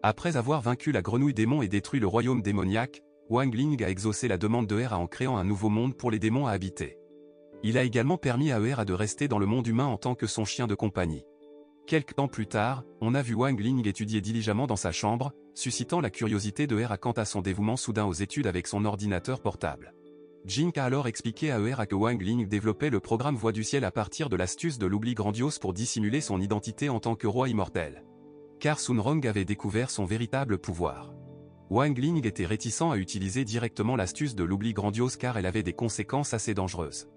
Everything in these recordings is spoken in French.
Après avoir vaincu la grenouille démon et détruit le royaume démoniaque, Wang Ling a exaucé la demande de Hera en créant un nouveau monde pour les démons à habiter. Il a également permis à Hera de rester dans le monde humain en tant que son chien de compagnie. Quelque temps plus tard, on a vu Wang Ling étudier diligemment dans sa chambre, suscitant la curiosité de Hera quant à son dévouement soudain aux études avec son ordinateur portable. Jink a alors expliqué à Hera que Wang Ling développait le programme Voix du Ciel à partir de l'astuce de l'oubli grandiose pour dissimuler son identité en tant que roi immortel. Car Sun Rong avait découvert son véritable pouvoir. Wang Ling était réticent à utiliser directement l'astuce de l'oubli grandiose car elle avait des conséquences assez dangereuses.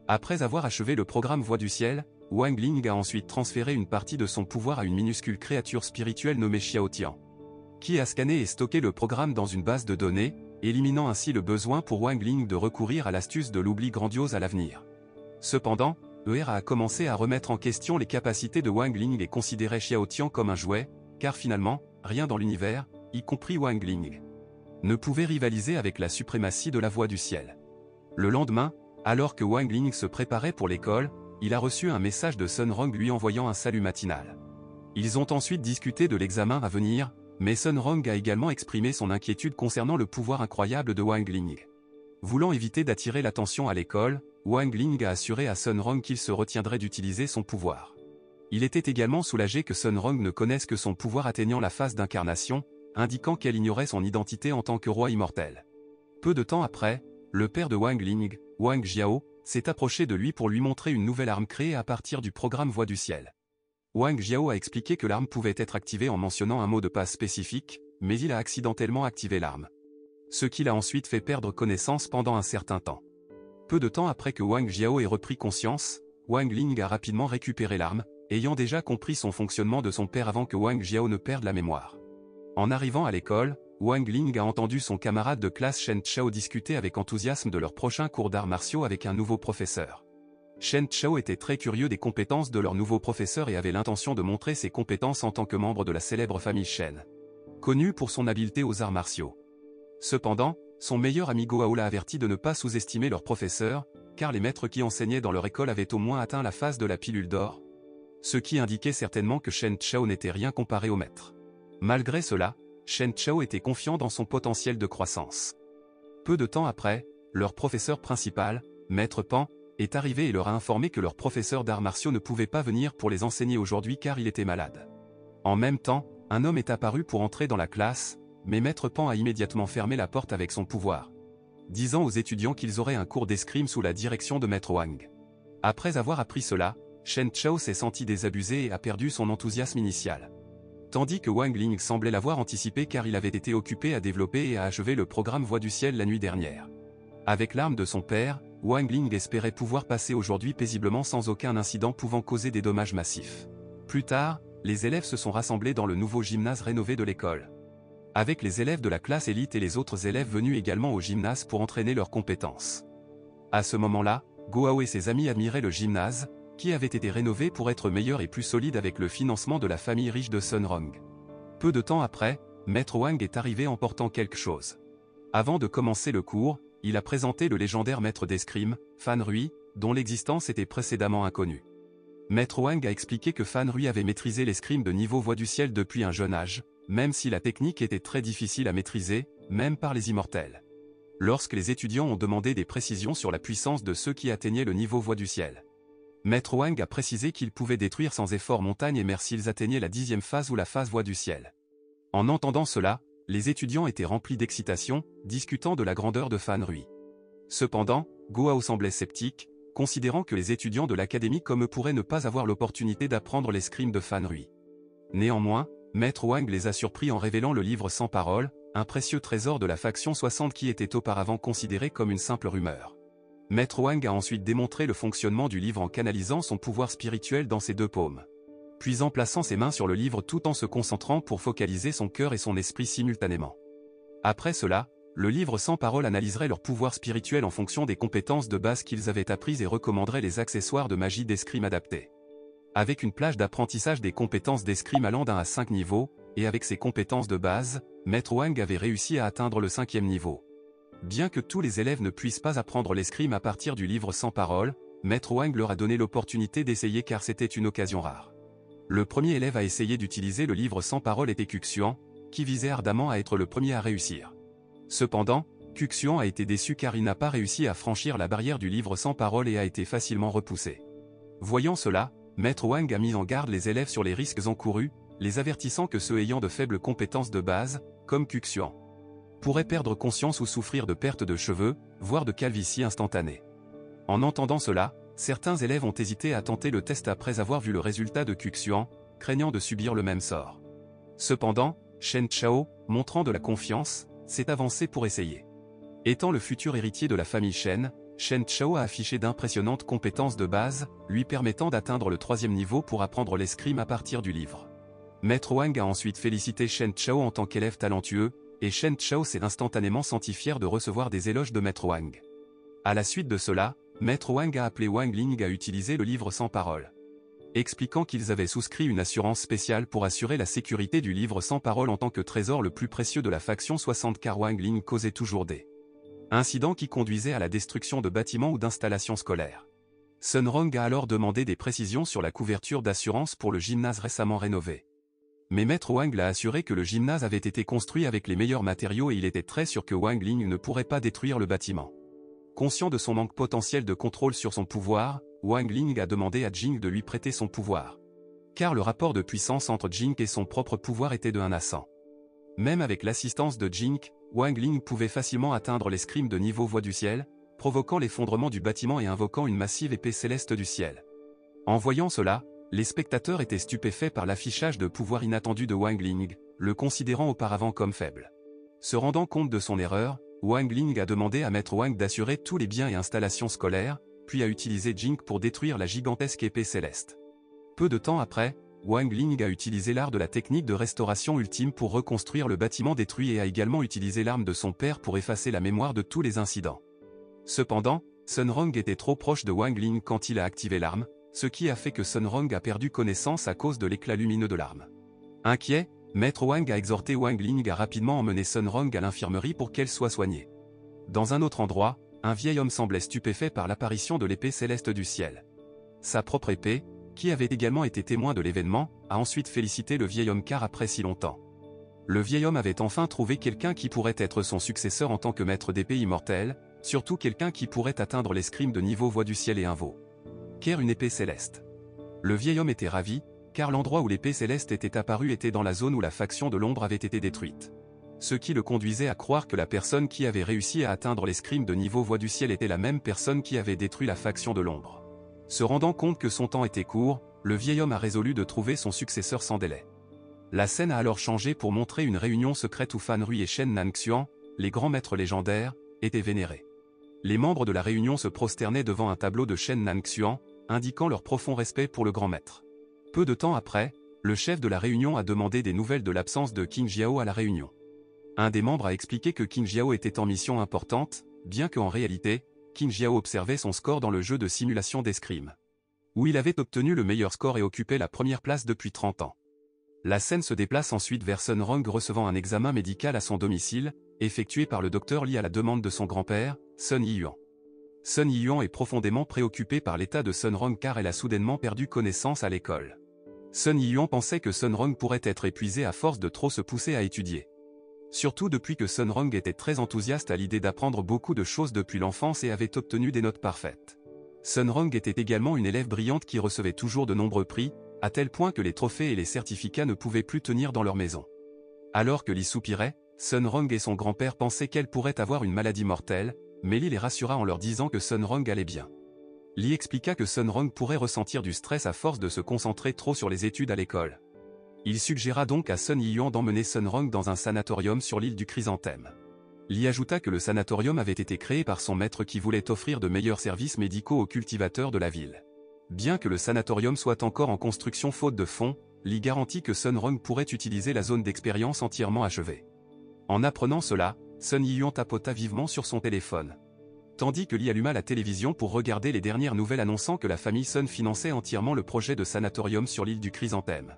Après avoir achevé le programme Voix du Ciel, Wang Ling a ensuite transféré une partie de son pouvoir à une minuscule créature spirituelle nommée Xiao Tian, qui a scanné et stocké le programme dans une base de données, éliminant ainsi le besoin pour Wang Ling de recourir à l'astuce de l'oubli grandiose à l'avenir. Cependant, Hera a commencé à remettre en question les capacités de Wang Ling et considérait Xiao Tian comme un jouet, car finalement, rien dans l'univers, y compris Wang Ling, ne pouvait rivaliser avec la suprématie de la Voix du Ciel. Le lendemain, alors que Wang Ling se préparait pour l'école, il a reçu un message de Sun Rong lui envoyant un salut matinal. Ils ont ensuite discuté de l'examen à venir, mais Sun Rong a également exprimé son inquiétude concernant le pouvoir incroyable de Wang Ling. Voulant éviter d'attirer l'attention à l'école, Wang Ling a assuré à Sun Rong qu'il se retiendrait d'utiliser son pouvoir. Il était également soulagé que Sun Rong ne connaisse que son pouvoir atteignant la phase d'incarnation, indiquant qu'elle ignorait son identité en tant que roi immortel. Peu de temps après, le père de Wang Ling, Wang Jiao, s'est approché de lui pour lui montrer une nouvelle arme créée à partir du programme Voix du Ciel. Wang Jiao a expliqué que l'arme pouvait être activée en mentionnant un mot de passe spécifique, mais il a accidentellement activé l'arme. Ce qui l'a ensuite fait perdre connaissance pendant un certain temps. Peu de temps après que Wang Jiao ait repris conscience, Wang Ling a rapidement récupéré l'arme, ayant déjà compris son fonctionnement de son père avant que Wang Jiao ne perde la mémoire. En arrivant à l'école, Wang Ling a entendu son camarade de classe Shen Chao discuter avec enthousiasme de leur prochain cours d'arts martiaux avec un nouveau professeur. Shen Chao était très curieux des compétences de leur nouveau professeur et avait l'intention de montrer ses compétences en tant que membre de la célèbre famille Shen, connue pour son habileté aux arts martiaux. Cependant, son meilleur ami Goao l'a averti de ne pas sous-estimer leur professeur, car les maîtres qui enseignaient dans leur école avaient au moins atteint la phase de la pilule d'or, ce qui indiquait certainement que Shen Chao n'était rien comparé au maître. Malgré cela, Shen Chao était confiant dans son potentiel de croissance. Peu de temps après, leur professeur principal, Maître Pan, est arrivé et leur a informé que leur professeur d'arts martiaux ne pouvait pas venir pour les enseigner aujourd'hui car il était malade. En même temps, un homme est apparu pour entrer dans la classe, mais Maître Pan a immédiatement fermé la porte avec son pouvoir, disant aux étudiants qu'ils auraient un cours d'escrime sous la direction de Maître Wang. Après avoir appris cela, Shen Chao s'est senti désabusé et a perdu son enthousiasme initial. Tandis que Wang Ling semblait l'avoir anticipé car il avait été occupé à développer et à achever le programme Voix du Ciel la nuit dernière. Avec l'arme de son père, Wang Ling espérait pouvoir passer aujourd'hui paisiblement sans aucun incident pouvant causer des dommages massifs. Plus tard, les élèves se sont rassemblés dans le nouveau gymnase rénové de l'école, avec les élèves de la classe élite et les autres élèves venus également au gymnase pour entraîner leurs compétences. À ce moment-là, Goao et ses amis admiraient le gymnase, qui avait été rénové pour être meilleur et plus solide avec le financement de la famille riche de Sun Rong. Peu de temps après, Maître Wang est arrivé en portant quelque chose. Avant de commencer le cours, il a présenté le légendaire maître d'escrime, Fan Rui, dont l'existence était précédemment inconnue. Maître Wang a expliqué que Fan Rui avait maîtrisé l'escrime de niveau Voix du Ciel depuis un jeune âge, même si la technique était très difficile à maîtriser, même par les immortels. Lorsque les étudiants ont demandé des précisions sur la puissance de ceux qui atteignaient le niveau Voix du Ciel, Maître Wang a précisé qu'ils pouvaient détruire sans effort montagne et mer s'ils atteignaient la 10e phase ou la phase Voix du Ciel. En entendant cela, les étudiants étaient remplis d'excitation, discutant de la grandeur de Fan Rui. Cependant, Goao semblait sceptique, considérant que les étudiants de l'académie comme eux pourraient ne pas avoir l'opportunité d'apprendre l'escrime de Fan Rui. Néanmoins, Maître Wang les a surpris en révélant le livre sans parole, un précieux trésor de la faction 60 qui était auparavant considéré comme une simple rumeur. Maître Wang a ensuite démontré le fonctionnement du livre en canalisant son pouvoir spirituel dans ses deux paumes, puis en plaçant ses mains sur le livre tout en se concentrant pour focaliser son cœur et son esprit simultanément. Après cela, le livre sans parole analyserait leur pouvoir spirituel en fonction des compétences de base qu'ils avaient apprises et recommanderait les accessoires de magie d'escrime adaptés. Avec une plage d'apprentissage des compétences d'escrime allant d'1 à 5 niveaux, et avec ses compétences de base, Maître Wang avait réussi à atteindre le 5e niveau. Bien que tous les élèves ne puissent pas apprendre l'escrime à partir du livre sans parole, Maître Wang leur a donné l'opportunité d'essayer car c'était une occasion rare. Le premier élève à essayer d'utiliser le livre sans parole était Kuxuan, qui visait ardemment à être le premier à réussir. Cependant, Cuxian a été déçu car il n'a pas réussi à franchir la barrière du livre sans parole et a été facilement repoussé. Voyant cela, Maître Wang a mis en garde les élèves sur les risques encourus, les avertissant que ceux ayant de faibles compétences de base, comme Cuxian, pourraient perdre conscience ou souffrir de perte de cheveux, voire de calvitie instantanée. En entendant cela, certains élèves ont hésité à tenter le test après avoir vu le résultat de Cuxian, craignant de subir le même sort. Cependant, Shen Chao, montrant de la confiance, s'est avancé pour essayer. Étant le futur héritier de la famille Shen, Shen Chao a affiché d'impressionnantes compétences de base, lui permettant d'atteindre le 3e niveau pour apprendre l'escrime à partir du livre. Maître Wang a ensuite félicité Shen Chao en tant qu'élève talentueux, et Shen Chao s'est instantanément senti fier de recevoir des éloges de Maître Wang. À la suite de cela, Maître Wang a appelé Wang Ling à utiliser le livre sans parole, expliquant qu'ils avaient souscrit une assurance spéciale pour assurer la sécurité du livre sans parole en tant que trésor le plus précieux de la faction 60 car Wang Ling causait toujours des incidents qui conduisaient à la destruction de bâtiments ou d'installations scolaires. Sun Rong a alors demandé des précisions sur la couverture d'assurance pour le gymnase récemment rénové. Mais Maître Wang l'a assuré que le gymnase avait été construit avec les meilleurs matériaux et il était très sûr que Wang Ling ne pourrait pas détruire le bâtiment. Conscient de son manque potentiel de contrôle sur son pouvoir, Wang Ling a demandé à Jing de lui prêter son pouvoir. Car le rapport de puissance entre Jing et son propre pouvoir était de 1 à 100. Même avec l'assistance de Jing, Wang Ling pouvait facilement atteindre l'escrime de niveau voie du ciel, provoquant l'effondrement du bâtiment et invoquant une massive épée céleste du ciel. En voyant cela, les spectateurs étaient stupéfaits par l'affichage de pouvoir inattendu de Wang Ling, le considérant auparavant comme faible. Se rendant compte de son erreur, Wang Ling a demandé à Maître Wang d'assurer tous les biens et installations scolaires, puis a utilisé Jing pour détruire la gigantesque épée céleste. Peu de temps après, Wang Ling a utilisé l'art de la technique de restauration ultime pour reconstruire le bâtiment détruit et a également utilisé l'arme de son père pour effacer la mémoire de tous les incidents. Cependant, Sun Rong était trop proche de Wang Ling quand il a activé l'arme, ce qui a fait que Sun Rong a perdu connaissance à cause de l'éclat lumineux de l'arme. Inquiet, Maître Wang a exhorté Wang Ling à rapidement emmener Sun Rong à l'infirmerie pour qu'elle soit soignée. Dans un autre endroit, un vieil homme semblait stupéfait par l'apparition de l'épée céleste du ciel. Sa propre épée, qui avait également été témoin de l'événement, a ensuite félicité le vieil homme car après si longtemps. Le vieil homme avait enfin trouvé quelqu'un qui pourrait être son successeur en tant que maître d'épée immortel, surtout quelqu'un qui pourrait atteindre l'escrime de niveau voie du ciel et invo. Qu'est une épée céleste? Le vieil homme était ravi, car l'endroit où l'épée céleste était apparue était dans la zone où la faction de l'ombre avait été détruite. Ce qui le conduisait à croire que la personne qui avait réussi à atteindre l'escrime de niveau voie du ciel était la même personne qui avait détruit la faction de l'ombre. Se rendant compte que son temps était court, le vieil homme a résolu de trouver son successeur sans délai. La scène a alors changé pour montrer une réunion secrète où Fan Rui et Shen Nangxian, les grands maîtres légendaires, étaient vénérés. Les membres de la réunion se prosternaient devant un tableau de Shen Nangxian, indiquant leur profond respect pour le grand maître. Peu de temps après, le chef de la réunion a demandé des nouvelles de l'absence de Qin Jiao à la réunion. Un des membres a expliqué que Qin Jiao était en mission importante, bien qu'en réalité, Qin Jiao observait son score dans le jeu de simulation d'escrime, où il avait obtenu le meilleur score et occupait la première place depuis 30 ans. La scène se déplace ensuite vers Sun Rong recevant un examen médical à son domicile, effectué par le docteur Li à la demande de son grand-père, Sun Yiyuan. Sun Yiyuan est profondément préoccupée par l'état de Sun Rong car elle a soudainement perdu connaissance à l'école. Sun Yiyuan pensait que Sun Rong pourrait être épuisé à force de trop se pousser à étudier. Surtout depuis que Sun Rong était très enthousiaste à l'idée d'apprendre beaucoup de choses depuis l'enfance et avait obtenu des notes parfaites. Sun Rong était également une élève brillante qui recevait toujours de nombreux prix, à tel point que les trophées et les certificats ne pouvaient plus tenir dans leur maison. Alors que Li soupirait, Sun Rong et son grand-père pensaient qu'elle pourrait avoir une maladie mortelle, mais Li les rassura en leur disant que Sun Rong allait bien. Li expliqua que Sun Rong pourrait ressentir du stress à force de se concentrer trop sur les études à l'école. Il suggéra donc à Sun Yiyuan d'emmener Sun Rong dans un sanatorium sur l'île du Chrysanthème. Li ajouta que le sanatorium avait été créé par son maître qui voulait offrir de meilleurs services médicaux aux cultivateurs de la ville. Bien que le sanatorium soit encore en construction faute de fonds, Li garantit que Sun Rong pourrait utiliser la zone d'expérience entièrement achevée. En apprenant cela, Sun Yiyuan tapota vivement sur son téléphone, tandis que Li alluma la télévision pour regarder les dernières nouvelles annonçant que la famille Sun finançait entièrement le projet de sanatorium sur l'île du Chrysanthème,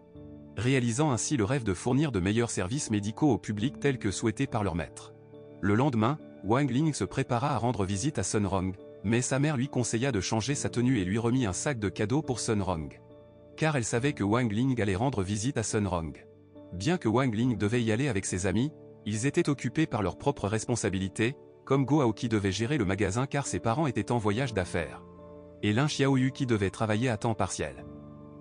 réalisant ainsi le rêve de fournir de meilleurs services médicaux au public tels que souhaités par leur maître. Le lendemain, Wang Ling se prépara à rendre visite à Sun Rong, mais sa mère lui conseilla de changer sa tenue et lui remit un sac de cadeaux pour Sun Rong, car elle savait que Wang Ling allait rendre visite à Sun Rong. Bien que Wang Ling devait y aller avec ses amis, ils étaient occupés par leurs propres responsabilités, comme Go Aoki devait gérer le magasin car ses parents étaient en voyage d'affaires. Et Lin Xiaoyu qui devait travailler à temps partiel.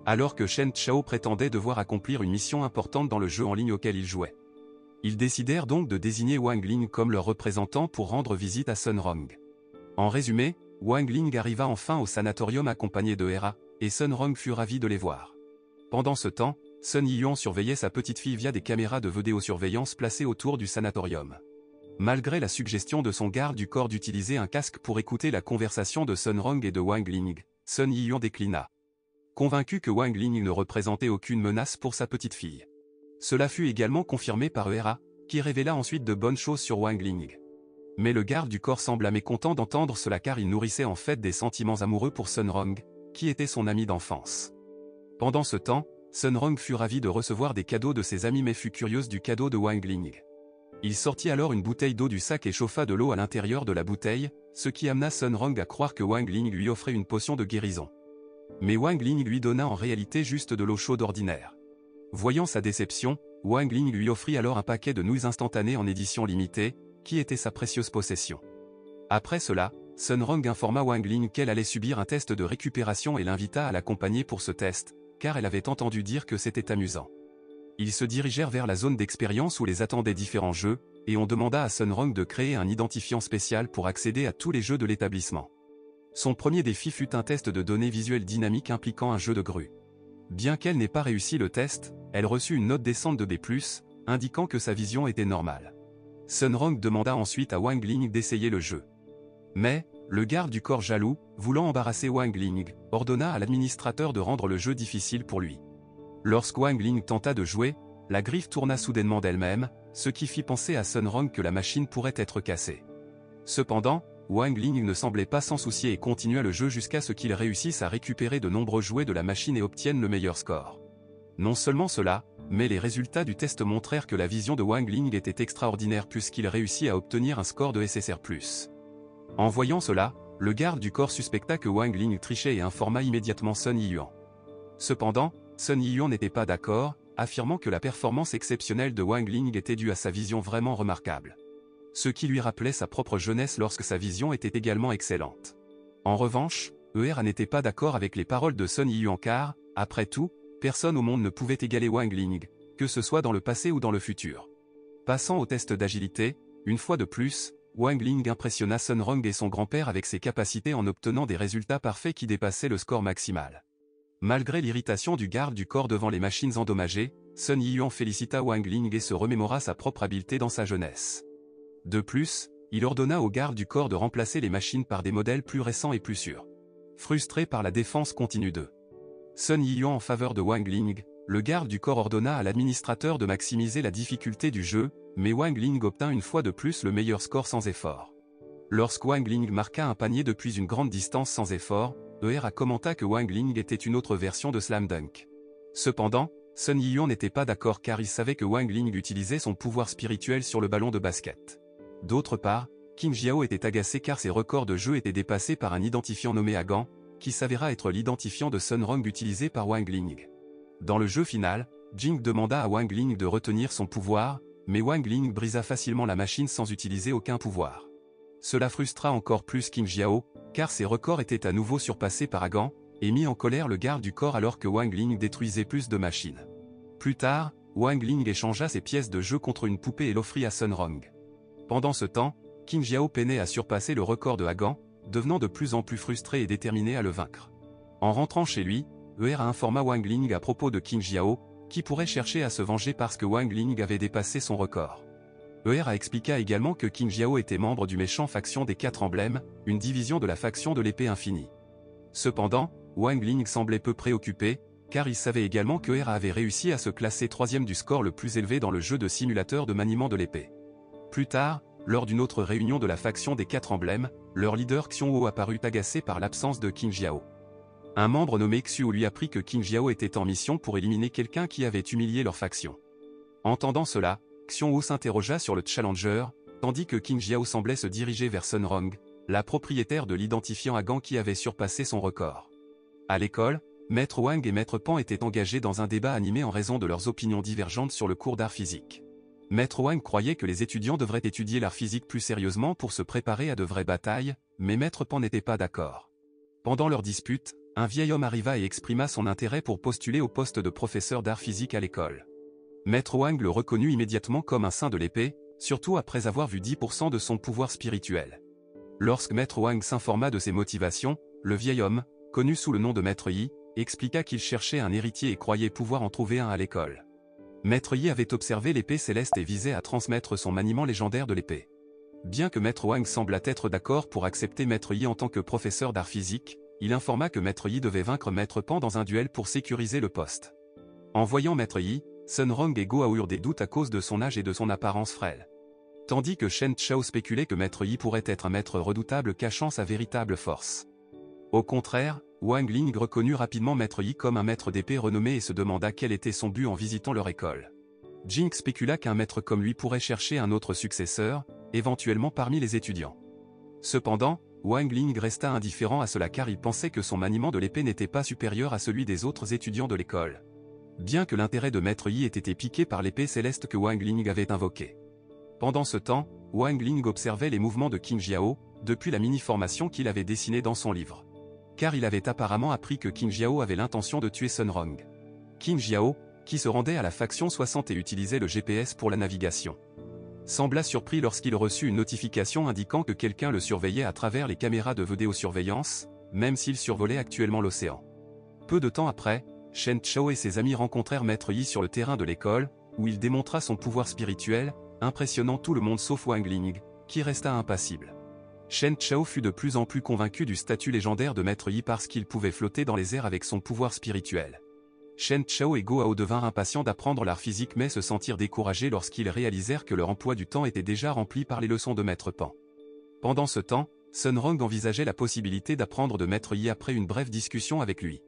Alors que Shen Chao prétendait devoir accomplir une mission importante dans le jeu en ligne auquel il jouait. Ils décidèrent donc de désigner Wang Ling comme leur représentant pour rendre visite à Sun Rong. En résumé, Wang Ling arriva enfin au sanatorium accompagné de Hera, et Sun Rong fut ravi de les voir. Pendant ce temps, Sun Yiyuan surveillait sa petite fille via des caméras de vidéosurveillance placées autour du sanatorium. Malgré la suggestion de son garde du corps d'utiliser un casque pour écouter la conversation de Sun Rong et de Wang Ling, Sun Yiyuan déclina. Convaincu que Wang Ling ne représentait aucune menace pour sa petite fille. Cela fut également confirmé par Hera, qui révéla ensuite de bonnes choses sur Wang Ling. Mais le garde du corps sembla mécontent d'entendre cela car il nourrissait en fait des sentiments amoureux pour Sun Rong, qui était son ami d'enfance. Pendant ce temps, Sun Rong fut ravi de recevoir des cadeaux de ses amis mais fut curieuse du cadeau de Wang Ling. Il sortit alors une bouteille d'eau du sac et chauffa de l'eau à l'intérieur de la bouteille, ce qui amena Sun Rong à croire que Wang Ling lui offrait une potion de guérison. Mais Wang Ling lui donna en réalité juste de l'eau chaude ordinaire. Voyant sa déception, Wang Ling lui offrit alors un paquet de nouilles instantanées en édition limitée, qui était sa précieuse possession. Après cela, Sun Rong informa Wang Ling qu'elle allait subir un test de récupération et l'invita à l'accompagner pour ce test, car elle avait entendu dire que c'était amusant. Ils se dirigèrent vers la zone d'expérience où les attendaient différents jeux, et on demanda à Sun Rong de créer un identifiant spécial pour accéder à tous les jeux de l'établissement. Son premier défi fut un test de données visuelles dynamiques impliquant un jeu de grue. Bien qu'elle n'ait pas réussi le test, elle reçut une note descente de B+, indiquant que sa vision était normale. Sun Rong demanda ensuite à Wang Ling d'essayer le jeu. Mais, le garde du corps jaloux, voulant embarrasser Wang Ling, ordonna à l'administrateur de rendre le jeu difficile pour lui. Lorsque Wang Ling tenta de jouer, la griffe tourna soudainement d'elle-même, ce qui fit penser à Sun Rong que la machine pourrait être cassée. Cependant, Wang Ling ne semblait pas s'en soucier et continua le jeu jusqu'à ce qu'il réussisse à récupérer de nombreux jouets de la machine et obtienne le meilleur score. Non seulement cela, mais les résultats du test montrèrent que la vision de Wang Ling était extraordinaire puisqu'il réussit à obtenir un score de SSR+. En voyant cela, le garde du corps suspecta que Wang Ling trichait et informa immédiatement Sun Yiyuan. Cependant, Sun Yiyuan n'était pas d'accord, affirmant que la performance exceptionnelle de Wang Ling était due à sa vision vraiment remarquable. Ce qui lui rappelait sa propre jeunesse lorsque sa vision était également excellente. En revanche, Hera n'était pas d'accord avec les paroles de Sun Yiyuan car, après tout, personne au monde ne pouvait égaler Wang Ling, que ce soit dans le passé ou dans le futur. Passant au test d'agilité, une fois de plus, Wang Ling impressionna Sun Rong et son grand-père avec ses capacités en obtenant des résultats parfaits qui dépassaient le score maximal. Malgré l'irritation du garde du corps devant les machines endommagées, Sun Yiyuan félicita Wang Ling et se remémora sa propre habileté dans sa jeunesse. De plus, il ordonna au garde du corps de remplacer les machines par des modèles plus récents et plus sûrs. Frustré par la défense continue de Sun Yiyuan en faveur de Wang Ling, le garde du corps ordonna à l'administrateur de maximiser la difficulté du jeu, mais Wang Ling obtint une fois de plus le meilleur score sans effort. Lorsque Wang Ling marqua un panier depuis une grande distance sans effort, Hera commenta que Wang Ling était une autre version de Slam Dunk. Cependant, Sun Yiyuan n'était pas d'accord car il savait que Wang Ling utilisait son pouvoir spirituel sur le ballon de basket. D'autre part, Qin Jiao était agacé car ses records de jeu étaient dépassés par un identifiant nommé Hagan, qui s'avéra être l'identifiant de Sun Rong utilisé par Wang Ling. Dans le jeu final, Jing demanda à Wang Ling de retenir son pouvoir, mais Wang Ling brisa facilement la machine sans utiliser aucun pouvoir. Cela frustra encore plus Qin Jiao, car ses records étaient à nouveau surpassés par Hagan, et mit en colère le garde du corps alors que Wang Ling détruisait plus de machines. Plus tard, Wang Ling échangea ses pièces de jeu contre une poupée et l'offrit à Sun Rong. Pendant ce temps, Qin Jiao peinait à surpasser le record de Hagan, devenant de plus en plus frustré et déterminé à le vaincre. En rentrant chez lui, Hera informa Wang Ling à propos de Qin Jiao, qui pourrait chercher à se venger parce que Wang Ling avait dépassé son record. Hera expliqua également que Qin Jiao était membre du méchant faction des 4 emblèmes, une division de la faction de l'épée infinie. Cependant, Wang Ling semblait peu préoccupé, car il savait également que Hera avait réussi à se classer 3e du score le plus élevé dans le jeu de simulateur de maniement de l'épée. Plus tard, lors d'une autre réunion de la faction des 4 emblèmes, leur leader Xiong'o apparut agacé par l'absence de Qin Jiao. Un membre nommé Xiu lui apprit que Qin Jiao était en mission pour éliminer quelqu'un qui avait humilié leur faction. Entendant cela, Xiong'o s'interrogea sur le Challenger, tandis que Qin Jiao semblait se diriger vers Sun Rong, la propriétaire de l'identifiant Hagan qui avait surpassé son record. À l'école, Maître Wang et Maître Pan étaient engagés dans un débat animé en raison de leurs opinions divergentes sur le cours d'art physique. Maître Wang croyait que les étudiants devraient étudier l'art physique plus sérieusement pour se préparer à de vraies batailles, mais Maître Pan n'était pas d'accord. Pendant leur dispute, un vieil homme arriva et exprima son intérêt pour postuler au poste de professeur d'art physique à l'école. Maître Wang le reconnut immédiatement comme un saint de l'épée, surtout après avoir vu 10% de son pouvoir spirituel. Lorsque Maître Wang s'informa de ses motivations, le vieil homme, connu sous le nom de Maître Yi, expliqua qu'il cherchait un héritier et croyait pouvoir en trouver un à l'école. Maître Yi avait observé l'épée céleste et visait à transmettre son maniement légendaire de l'épée. Bien que Maître Wang semblât être d'accord pour accepter Maître Yi en tant que professeur d'art physique, il informa que Maître Yi devait vaincre Maître Pan dans un duel pour sécuriser le poste. En voyant Maître Yi, Sun Rong et Go Hao eurent des doutes à cause de son âge et de son apparence frêle. Tandis que Shen Chao spéculait que Maître Yi pourrait être un maître redoutable cachant sa véritable force. Au contraire, Wang Ling reconnut rapidement Maître Yi comme un maître d'épée renommé et se demanda quel était son but en visitant leur école. Jing spécula qu'un maître comme lui pourrait chercher un autre successeur, éventuellement parmi les étudiants. Cependant, Wang Ling resta indifférent à cela car il pensait que son maniement de l'épée n'était pas supérieur à celui des autres étudiants de l'école. Bien que l'intérêt de Maître Yi ait été piqué par l'épée céleste que Wang Ling avait invoquée. Pendant ce temps, Wang Ling observait les mouvements de Qin Jiao, depuis la mini-formation qu'il avait dessinée dans son livre. Car il avait apparemment appris que Qin Jiao avait l'intention de tuer Sun Rong. Qin Jiao, qui se rendait à la faction 60 et utilisait le GPS pour la navigation, sembla surpris lorsqu'il reçut une notification indiquant que quelqu'un le surveillait à travers les caméras de vidéosurveillance, même s'il survolait actuellement l'océan. Peu de temps après, Shen Chao et ses amis rencontrèrent Maître Yi sur le terrain de l'école, où il démontra son pouvoir spirituel, impressionnant tout le monde sauf Wang Ling, qui resta impassible. Shen Chao fut de plus en plus convaincu du statut légendaire de Maître Yi parce qu'il pouvait flotter dans les airs avec son pouvoir spirituel. Shen Chao et Go Hao devinrent impatients d'apprendre l'art physique mais se sentirent découragés lorsqu'ils réalisèrent que leur emploi du temps était déjà rempli par les leçons de Maître Pan. Pendant ce temps, Sun Rong envisageait la possibilité d'apprendre de Maître Yi après une brève discussion avec lui.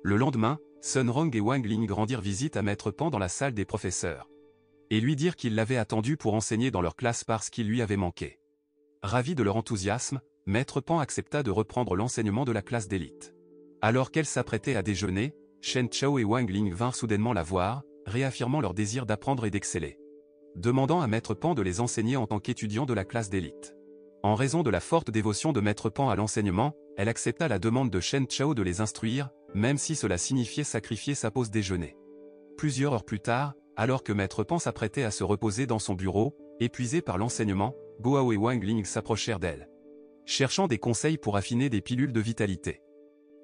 Le lendemain, Sun Rong et Wang Ling rendirent visite à Maître Pan dans la salle des professeurs. Et lui dirent qu'ils l'avaient attendu pour enseigner dans leur classe parce qu'il lui avait manqué. Ravi de leur enthousiasme, Maître Pan accepta de reprendre l'enseignement de la classe d'élite. Alors qu'elle s'apprêtait à déjeuner, Shen Chao et Wang Ling vinrent soudainement la voir, réaffirmant leur désir d'apprendre et d'exceller. Demandant à Maître Pan de les enseigner en tant qu'étudiants de la classe d'élite. En raison de la forte dévotion de Maître Pan à l'enseignement, elle accepta la demande de Shen Chao de les instruire, même si cela signifiait sacrifier sa pause déjeuner. Plusieurs heures plus tard, alors que Maître Pan s'apprêtait à se reposer dans son bureau, épuisé par l'enseignement, Go Hao et Wang Ling s'approchèrent d'elle, cherchant des conseils pour affiner des pilules de vitalité.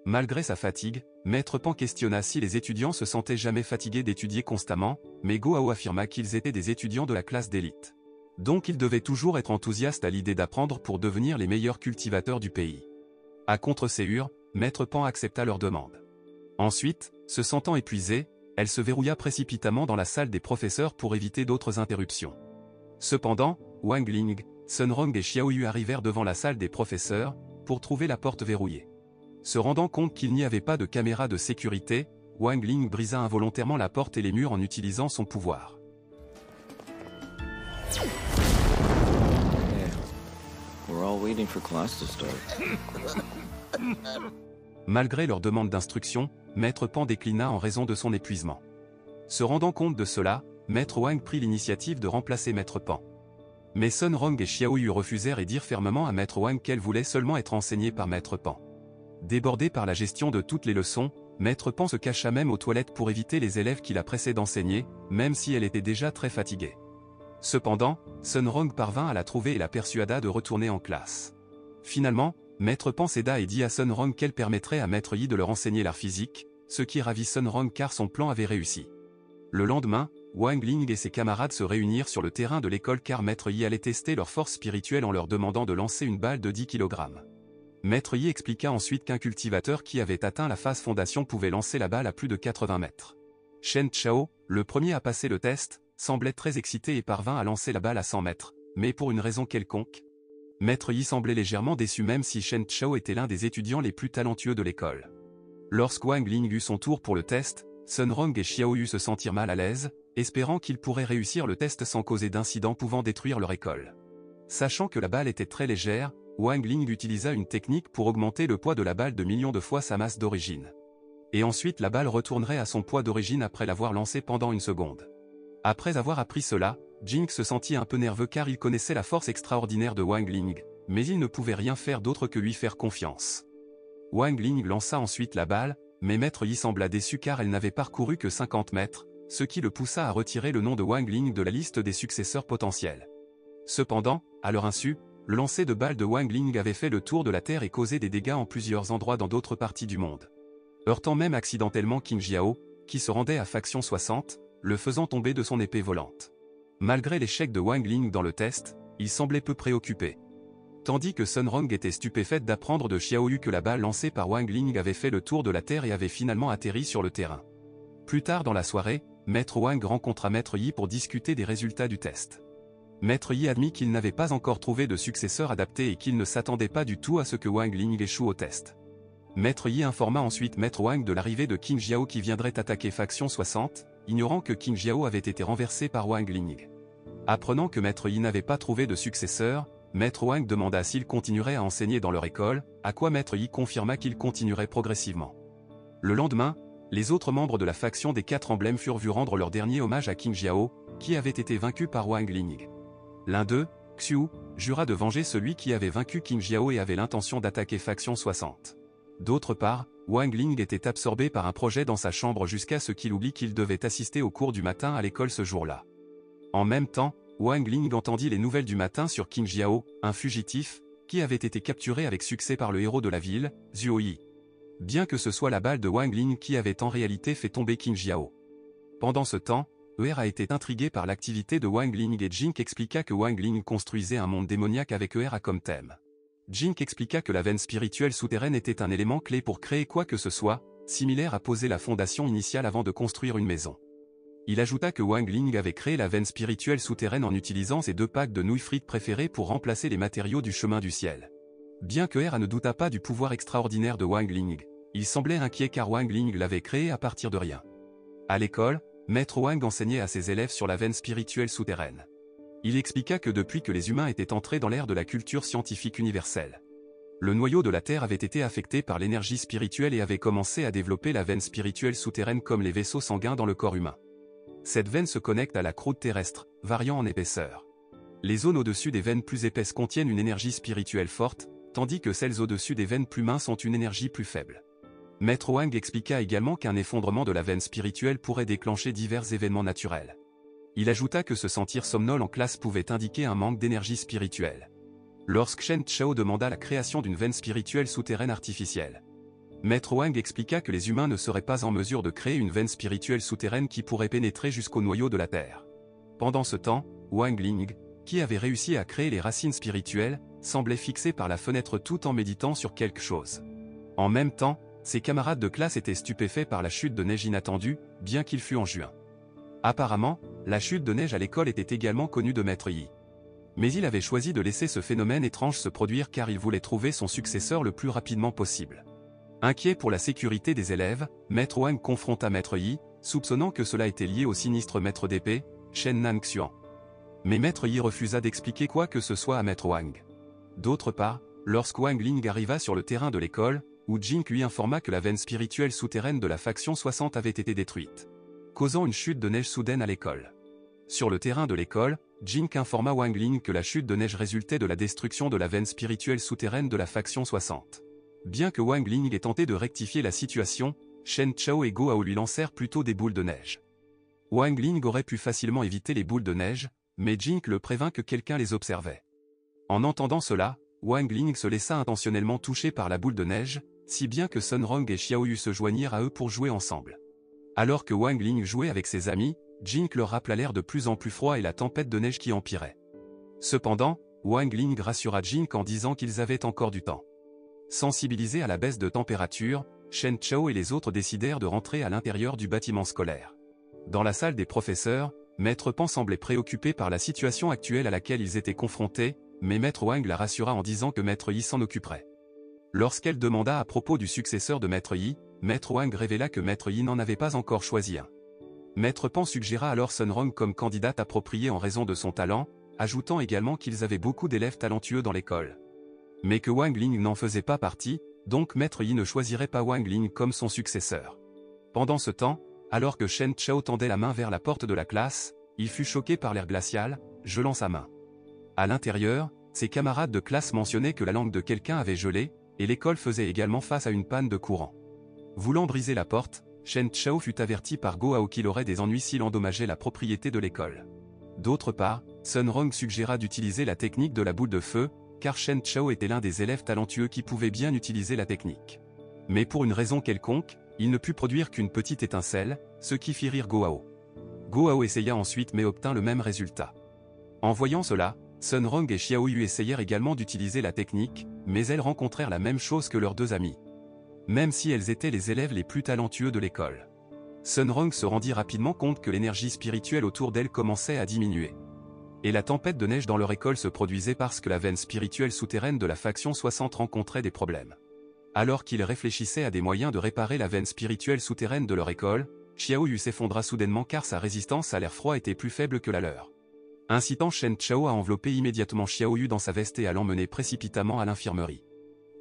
Malgré sa fatigue, Maître Pan questionna si les étudiants se sentaient jamais fatigués d'étudier constamment, mais Go Hao affirma qu'ils étaient des étudiants de la classe d'élite. Donc ils devaient toujours être enthousiastes à l'idée d'apprendre pour devenir les meilleurs cultivateurs du pays. À contre-séure, Maître Pan accepta leur demande. Ensuite, se sentant épuisée, elle se verrouilla précipitamment dans la salle des professeurs pour éviter d'autres interruptions. Cependant, Wang Ling, Sun Rong et Xiao Yu arrivèrent devant la salle des professeurs, pour trouver la porte verrouillée. Se rendant compte qu'il n'y avait pas de caméra de sécurité, Wang Ling brisa involontairement la porte et les murs en utilisant son pouvoir. We're all waiting for class to start. Malgré leur demande d'instruction, Maître Pan déclina en raison de son épuisement. Se rendant compte de cela, Maître Wang prit l'initiative de remplacer Maître Pan. Mais Sun Rong et Xiao Yu refusèrent et dirent fermement à Maître Wang qu'elle voulait seulement être enseignée par Maître Pan. Débordé par la gestion de toutes les leçons, Maître Pan se cacha même aux toilettes pour éviter les élèves qui la pressaient d'enseigner, même si elle était déjà très fatiguée. Cependant, Sun Rong parvint à la trouver et la persuada de retourner en classe. Finalement, Maître Pan céda et dit à Sun Rong qu'elle permettrait à Maître Yi de leur enseigner l'art physique, ce qui ravit Sun Rong car son plan avait réussi. Le lendemain, Wang Ling et ses camarades se réunirent sur le terrain de l'école car Maître Yi allait tester leur force spirituelle en leur demandant de lancer une balle de 10 kg. Maître Yi expliqua ensuite qu'un cultivateur qui avait atteint la phase fondation pouvait lancer la balle à plus de 80 mètres. Shen Chao, le premier à passer le test, semblait très excité et parvint à lancer la balle à 100 mètres, mais pour une raison quelconque. Maître Yi semblait légèrement déçu même si Shen Chao était l'un des étudiants les plus talentueux de l'école. Lorsque Wang Ling eut son tour pour le test, Sun Rong et Xiao Yu se sentirent mal à l'aise, espérant qu'ils pourraient réussir le test sans causer d'incidents pouvant détruire leur école. Sachant que la balle était très légère, Wang Ling utilisa une technique pour augmenter le poids de la balle de millions de fois sa masse d'origine. Et ensuite la balle retournerait à son poids d'origine après l'avoir lancée pendant une seconde. Après avoir appris cela, Jing se sentit un peu nerveux car il connaissait la force extraordinaire de Wang Ling, mais il ne pouvait rien faire d'autre que lui faire confiance. Wang Ling lança ensuite la balle, mais Maître Yi sembla déçu car elle n'avait parcouru que 50 mètres, ce qui le poussa à retirer le nom de Wang Ling de la liste des successeurs potentiels. Cependant, à leur insu, le lancer de balle de Wang Ling avait fait le tour de la Terre et causé des dégâts en plusieurs endroits dans d'autres parties du monde. Heurtant même accidentellement Qin Jiao, qui se rendait à Faction 60, le faisant tomber de son épée volante. Malgré l'échec de Wang Ling dans le test, il semblait peu préoccupé. Tandis que Sun Rong était stupéfaite d'apprendre de Xiao Yu que la balle lancée par Wang Ling avait fait le tour de la Terre et avait finalement atterri sur le terrain. Plus tard dans la soirée, Maître Wang rencontra Maître Yi pour discuter des résultats du test. Maître Yi admit qu'il n'avait pas encore trouvé de successeur adapté et qu'il ne s'attendait pas du tout à ce que Wang Ling échoue au test. Maître Yi informa ensuite Maître Wang de l'arrivée de Qin Jiao qui viendrait attaquer Faction 60, ignorant que Qin Jiao avait été renversé par Wang Ling. Apprenant que Maître Yi n'avait pas trouvé de successeur, Maître Wang demanda s'il continuerait à enseigner dans leur école, à quoi Maître Yi confirma qu'il continuerait progressivement. Le lendemain, les autres membres de la faction des 4 emblèmes furent vus rendre leur dernier hommage à Qin Jiao, qui avait été vaincu par Wang Ling. L'un d'eux, Xiu, jura de venger celui qui avait vaincu Qin Jiao et avait l'intention d'attaquer Faction 60. D'autre part, Wang Ling était absorbé par un projet dans sa chambre jusqu'à ce qu'il oublie qu'il devait assister au cours du matin à l'école ce jour-là. En même temps, Wang Ling entendit les nouvelles du matin sur Qin Jiao, un fugitif, qui avait été capturé avec succès par le héros de la ville, Zhuo Yi. Bien que ce soit la balle de Wang Ling qui avait en réalité fait tomber Qin Jiao. Pendant ce temps, ER a été intrigué par l'activité de Wang Ling et Jing expliqua que Wang Ling construisait un monde démoniaque avec ER comme thème. Jing expliqua que la veine spirituelle souterraine était un élément clé pour créer quoi que ce soit, similaire à poser la fondation initiale avant de construire une maison. Il ajouta que Wang Ling avait créé la veine spirituelle souterraine en utilisant ses 2 packs de nouilles frites préférées pour remplacer les matériaux du chemin du ciel. Bien que Hera ne douta pas du pouvoir extraordinaire de Wang Ling, il semblait inquiet car Wang Ling l'avait créé à partir de rien. À l'école, Maître Wang enseignait à ses élèves sur la veine spirituelle souterraine. Il expliqua que depuis que les humains étaient entrés dans l'ère de la culture scientifique universelle, le noyau de la Terre avait été affecté par l'énergie spirituelle et avait commencé à développer la veine spirituelle souterraine comme les vaisseaux sanguins dans le corps humain. Cette veine se connecte à la croûte terrestre, variant en épaisseur. Les zones au-dessus des veines plus épaisses contiennent une énergie spirituelle forte, tandis que celles au-dessus des veines plus minces ont une énergie plus faible. Maître Wang expliqua également qu'un effondrement de la veine spirituelle pourrait déclencher divers événements naturels. Il ajouta que se sentir somnolent en classe pouvait indiquer un manque d'énergie spirituelle. Lorsque Shen Chao demanda la création d'une veine spirituelle souterraine artificielle, Maître Wang expliqua que les humains ne seraient pas en mesure de créer une veine spirituelle souterraine qui pourrait pénétrer jusqu'au noyau de la Terre. Pendant ce temps, Wang Ling, qui avait réussi à créer les racines spirituelles, semblait fixé par la fenêtre tout en méditant sur quelque chose. En même temps, ses camarades de classe étaient stupéfaits par la chute de neige inattendue, bien qu'il fût en juin. Apparemment, la chute de neige à l'école était également connue de Maître Yi. Mais il avait choisi de laisser ce phénomène étrange se produire car il voulait trouver son successeur le plus rapidement possible. Inquiet pour la sécurité des élèves, Maître Wang confronta Maître Yi, soupçonnant que cela était lié au sinistre maître d'épée, Shen Nanxian. Mais Maître Yi refusa d'expliquer quoi que ce soit à Maître Wang. D'autre part, lorsque Wang Ling arriva sur le terrain de l'école, où Jing lui informa que la veine spirituelle souterraine de la faction 60 avait été détruite, causant une chute de neige soudaine à l'école. Sur le terrain de l'école, Jing informa Wang Ling que la chute de neige résultait de la destruction de la veine spirituelle souterraine de la faction 60. Bien que Wang Ling ait tenté de rectifier la situation, Shen Chao et Go Hao lui lancèrent plutôt des boules de neige. Wang Ling aurait pu facilement éviter les boules de neige, mais Jing le prévint que quelqu'un les observait. En entendant cela, Wang Ling se laissa intentionnellement toucher par la boule de neige, si bien que Sun Rong et Xiao Yu se joignirent à eux pour jouer ensemble. Alors que Wang Ling jouait avec ses amis, Jing leur rappela l'air de plus en plus froid et la tempête de neige qui empirait. Cependant, Wang Ling rassura Jing en disant qu'ils avaient encore du temps. Sensibilisés à la baisse de température, Shen Chao et les autres décidèrent de rentrer à l'intérieur du bâtiment scolaire. Dans la salle des professeurs, Maître Pan semblait préoccupé par la situation actuelle à laquelle ils étaient confrontés, mais Maître Wang la rassura en disant que Maître Yi s'en occuperait. Lorsqu'elle demanda à propos du successeur de Maître Yi, Maître Wang révéla que Maître Yi n'en avait pas encore choisi un. Maître Pan suggéra alors Sun Rong comme candidate appropriée en raison de son talent, ajoutant également qu'ils avaient beaucoup d'élèves talentueux dans l'école. Mais que Wang Ling n'en faisait pas partie, donc Maître Yi ne choisirait pas Wang Ling comme son successeur. Pendant ce temps, alors que Chen Chao tendait la main vers la porte de la classe, il fut choqué par l'air glacial, gelant sa main. À l'intérieur, ses camarades de classe mentionnaient que la langue de quelqu'un avait gelé, et l'école faisait également face à une panne de courant. Voulant briser la porte, Chen Chao fut averti par Go Hao qu'il aurait des ennuis s'il endommageait la propriété de l'école. D'autre part, Sun Rong suggéra d'utiliser la technique de la boule de feu, car Chen Chao était l'un des élèves talentueux qui pouvait bien utiliser la technique. Mais pour une raison quelconque, il ne put produire qu'une petite étincelle, ce qui fit rire Go Hao. Go Hao essaya ensuite mais obtint le même résultat. En voyant cela, Sun Rong et Xiao Yu essayèrent également d'utiliser la technique, mais elles rencontrèrent la même chose que leurs deux amis. Même si elles étaient les élèves les plus talentueux de l'école. Sun Rong se rendit rapidement compte que l'énergie spirituelle autour d'elle commençait à diminuer. Et la tempête de neige dans leur école se produisait parce que la veine spirituelle souterraine de la faction 60 rencontrait des problèmes. Alors qu'ils réfléchissaient à des moyens de réparer la veine spirituelle souterraine de leur école, Xiao Yu s'effondra soudainement car sa résistance à l'air froid était plus faible que la leur. Incitant Chen Chao à envelopper immédiatement Xiao Yu dans sa veste et à l'emmener précipitamment à l'infirmerie.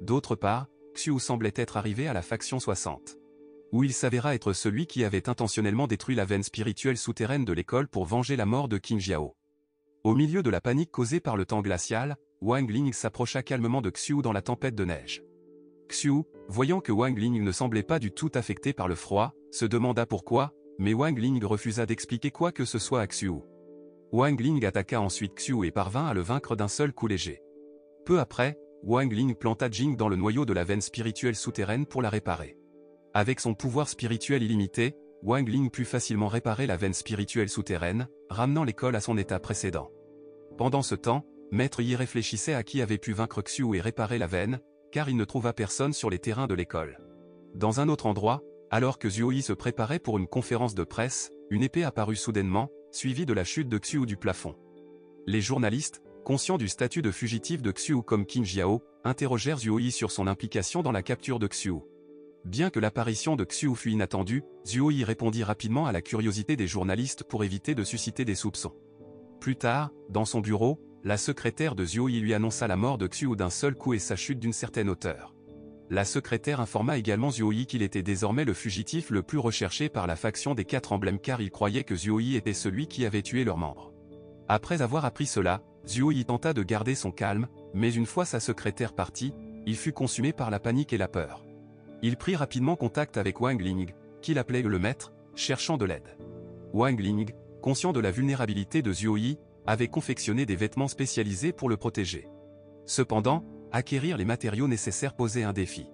D'autre part, Xiu semblait être arrivé à la faction 60. Où il s'avéra être celui qui avait intentionnellement détruit la veine spirituelle souterraine de l'école pour venger la mort de Qin Jiao. Au milieu de la panique causée par le temps glacial, Wang Ling s'approcha calmement de Xiu dans la tempête de neige. Xiu, voyant que Wang Ling ne semblait pas du tout affecté par le froid, se demanda pourquoi, mais Wang Ling refusa d'expliquer quoi que ce soit à Xiu. Wang Ling attaqua ensuite Xiu et parvint à le vaincre d'un seul coup léger. Peu après, Wang Ling planta Jing dans le noyau de la veine spirituelle souterraine pour la réparer. Avec son pouvoir spirituel illimité, Wang Ling put facilement réparer la veine spirituelle souterraine, ramenant l'école à son état précédent. Pendant ce temps, Maître Yi réfléchissait à qui avait pu vaincre Xiu et réparer la veine, car il ne trouva personne sur les terrains de l'école. Dans un autre endroit, alors que Zhuo Yi se préparait pour une conférence de presse, une épée apparut soudainement, suivie de la chute de Xiu du plafond. Les journalistes, conscients du statut de fugitif de Xiu comme Qin Jiao, interrogèrent Zhuo Yi sur son implication dans la capture de Xiu. Bien que l'apparition de Xiu fût inattendue, Zhuo Yi répondit rapidement à la curiosité des journalistes pour éviter de susciter des soupçons. Plus tard, dans son bureau, la secrétaire de Zhuo Yi lui annonça la mort de Xiu d'un seul coup et sa chute d'une certaine hauteur. La secrétaire informa également Zhuo Yi qu'il était désormais le fugitif le plus recherché par la faction des 4 emblèmes car il croyait que Zhuo Yi était celui qui avait tué leurs membres. Après avoir appris cela, Zhuo Yi tenta de garder son calme, mais une fois sa secrétaire partie, il fut consumé par la panique et la peur. Il prit rapidement contact avec Wang Ling, qu'il appelait le maître, cherchant de l'aide. Wang Ling, conscient de la vulnérabilité de Zhuo Yi, avait confectionné des vêtements spécialisés pour le protéger. Cependant, acquérir les matériaux nécessaires posait un défi.